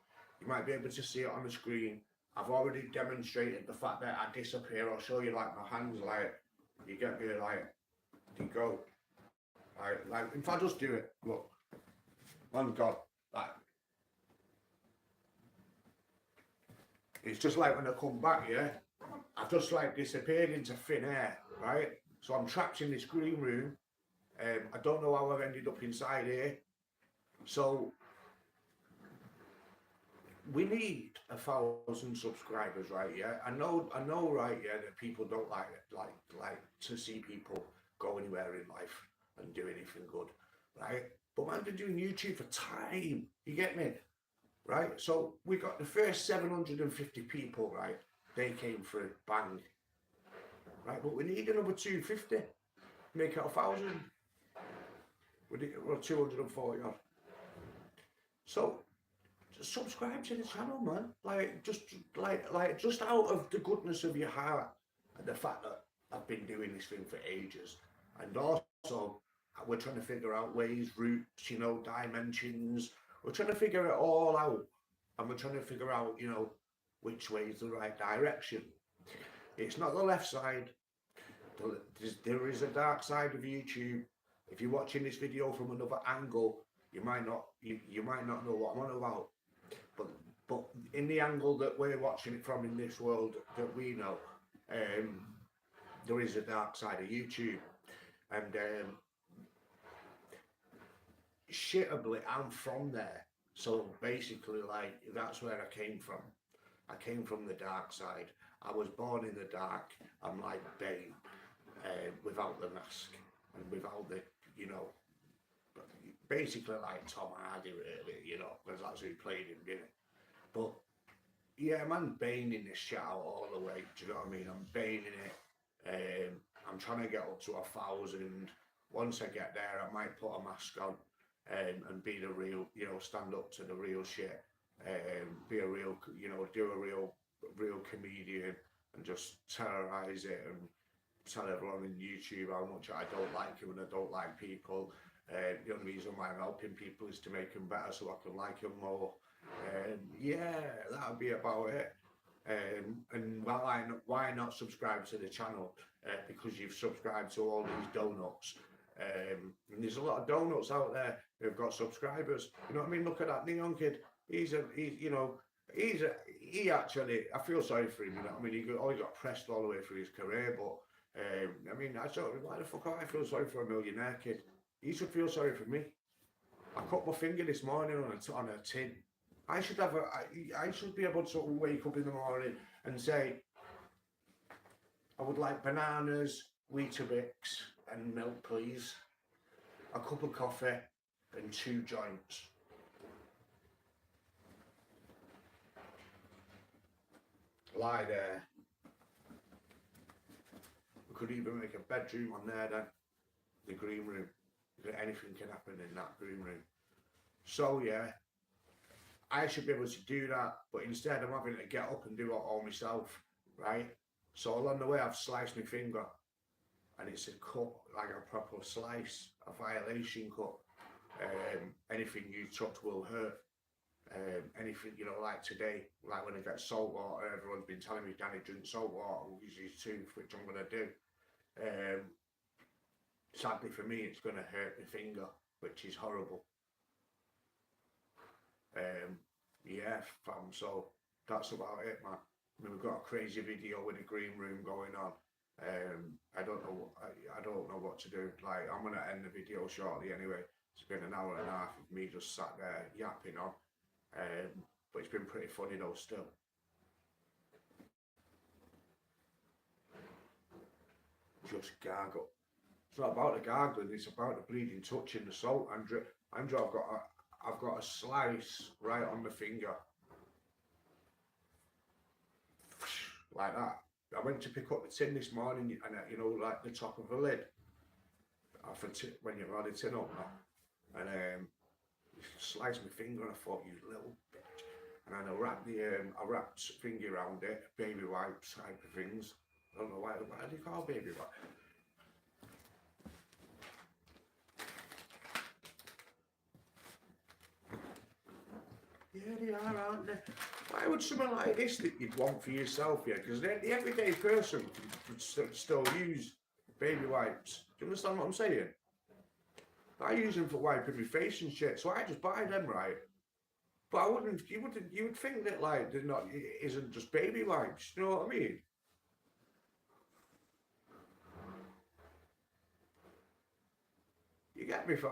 You might be able to see it on the screen. I've already demonstrated the fact that I disappear. I'll show you, like, my hands, like, you get me, like, you go. Like, if I just do it, look, on God, like, it's just like when I come back, yeah, I've just, like, disappeared into thin air, right? So I'm trapped in this green room. I don't know how I've ended up inside here. So we need 1,000 subscribers, right? Yeah, I know, right? Yeah, that people don't like to see people go anywhere in life and do anything good, right? But man's been doing YouTube for time. You get me, right? So we got the first 750 people, right? They came through, bang, right? But we need another 250, make it 1,000. We're 240 odd. So subscribe to the channel, man. Just out of the goodness of your heart and the fact that I've been doing this thing for ages, and also we're trying to figure out ways, routes, dimensions. We're trying to figure it all out, and we're trying to figure out, which way is the right direction. It's not the left side. There is a dark side of YouTube. If you're watching this video from another angle, you might not know what I'm on about. But in the angle that we're watching it from in this world that we know, there is a dark side of YouTube, and shitably, I'm from there. So basically, like, that's where I came from. I came from the dark side. I was born in the dark. I'm like Bane, without the mask and without the, basically like Tom Hardy, really, because that's who played him, didn't it? But yeah, man, baning this shit out all the way. Do you know what I mean? I'm baning it. I'm trying to get up to 1,000. Once I get there, I might put a mask on and be the real, stand up to the real shit. Be a real, do a real comedian and just terrorize it and tell everyone in YouTube how much I don't like him and I don't like people. The only reason why I'm helping people is to make them better so I can like them more. Yeah, that would be about it. And why not subscribe to the channel? Because you've subscribed to all these donuts. And there's a lot of donuts out there who've got subscribers. You know what I mean? Look at that neon kid. He actually, I feel sorry for him. You know what I mean? He got pressed all the way through his career, but I mean, why the fuck do I feel sorry for a millionaire kid? He should feel sorry for me. I cut my finger this morning on a tin. I should be able to wake up in the morning and say, I would like bananas, Weetabix and milk, please. A cup of coffee and 2 joints. Lie there. We could even make a bedroom on there then. The green room. Anything can happen in that green room. So yeah, I should be able to do that, but instead I'm having to get up and do it all myself, right? So along the way I've sliced my finger, and it's a cut, like a proper slice, a violation cut. Anything you touch will hurt. Anything, like today, like when I get salt water, everyone's been telling me, Danny, drink salt water, use your tooth, which I'm going to do. Sadly for me, it's going to hurt my finger, which is horrible. Yeah, fam, so that's about it, man. I mean, we've got a crazy video with a green room going on. I don't know what to do. Like, I'm gonna end the video shortly anyway. It's been an hour and a half of me just sat there yapping on. But it's been pretty funny though still. Just gargle. It's not about the gargling, it's about the bleeding touching the salt. Andrew, I've got a slice right on the finger. Like that. I went to pick up the tin this morning, and like the top of the lid, when you've had the tin up now, and sliced my finger, and I thought, you little bitch. And then I wrapped finger around it, baby wipes type of things. I don't know why do you call baby wipes? Yeah, they are, aren't they? Why would something like this that you'd want for yourself, yeah? Because the everyday person would still use baby wipes. Do you understand what I'm saying? I use them for wiping my face and shit, so I just buy them, right? But I wouldn't. You would think that like they're not. It isn't just baby wipes. You know what I mean? You get me, fam?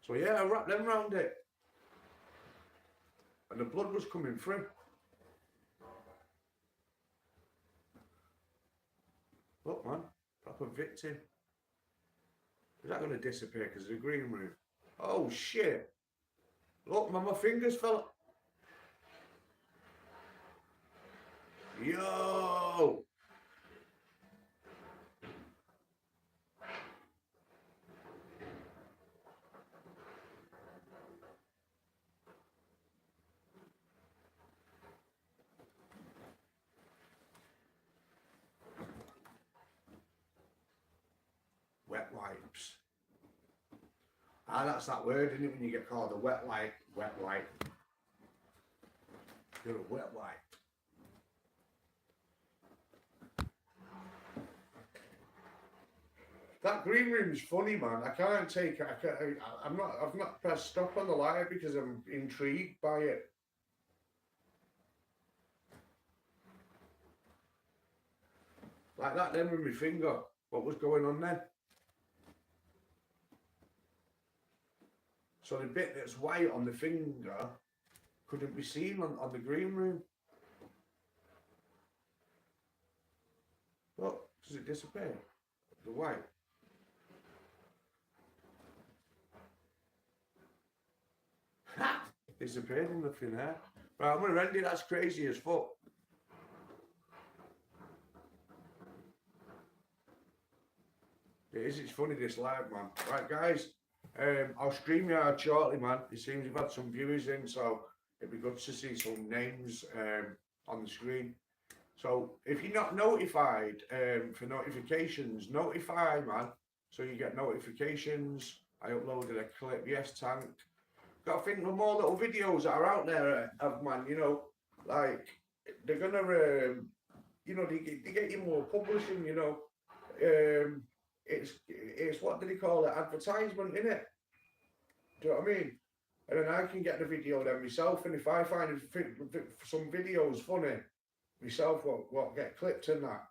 So yeah, I wrapped them round it. And the blood was coming through. Look man, proper victim. Is that going to disappear because of the green room? Oh shit. Look man, my fingers fell. Yo! Wet wipes. Ah, that's that word, isn't it, when you get called a wet wipe? Wet wipe. You're a wet wipe. That green room's funny, man. I can't take it. I've not pressed stop on the live because I'm intrigued by it. Like that then with my finger. What was going on then? So the bit that's white on the finger couldn't be seen on the green room. Look, does it disappear? The white. Ha! Disappeared in the thin air. Right, I'm gonna end it. That's crazy as fuck. It is, it's funny this live, man. Right, guys, I'll stream you shortly, man. It seems we've had some viewers in, so it'd be good to see some names on the screen. So if you're not notified for notifications, notify, man. So you get notifications. I uploaded a clip, yes, Tank. Got to think of more little videos that are out there, man, you know, like, they're gonna, you know, they get you more publishing, you know. It's what do they call it? Advertisement, innit? Do you know what I mean? And then I can get the video then myself, and if I find some videos funny myself, what get clipped and that.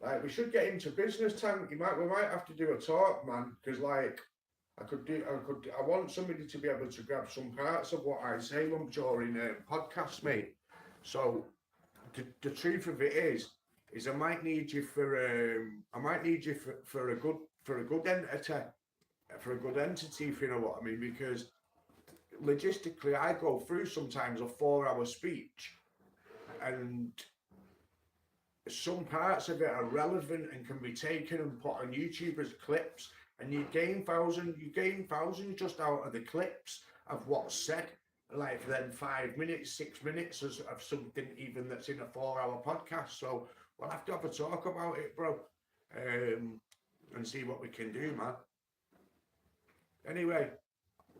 Like, we should get into business, Tank. We might have to do a talk, man, because like I want somebody to be able to grab some parts of what I say during podcasts, mate. So the truth of it is I might need you for a good entity, if you know what I mean, because logistically I go through sometimes a 4-hour speech and some parts of it are relevant and can be taken and put on YouTube as clips, and you gain thousands just out of the clips of what's said, like then 5 minutes, 6 minutes of something even that's in a 4-hour podcast. So we'll have to have a talk about it, bro, and see what we can do, man. Anyway,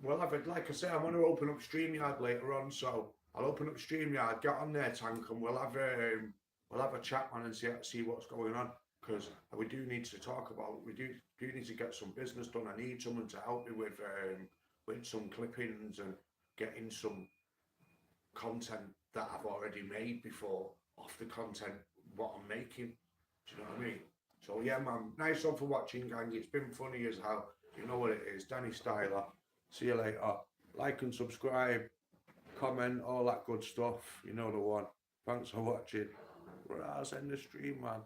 we'll have it, like I say, I'm going to open up StreamYard later on, so I'll open up StreamYard, get on there, Tank, and we'll have a chat, man, and see what's going on, because we do need to talk about, we do need to get some business done. I need someone to help me with some clippings and getting some content that I've already made before off the content what I'm making. Do you know what I mean? So yeah, man, nice one for watching, gang. It's been funny as hell. You know what it is. Danny Styla. See you later. Like and subscribe, comment, all that good stuff. You know the one. Thanks for watching. I'll send the stream, man.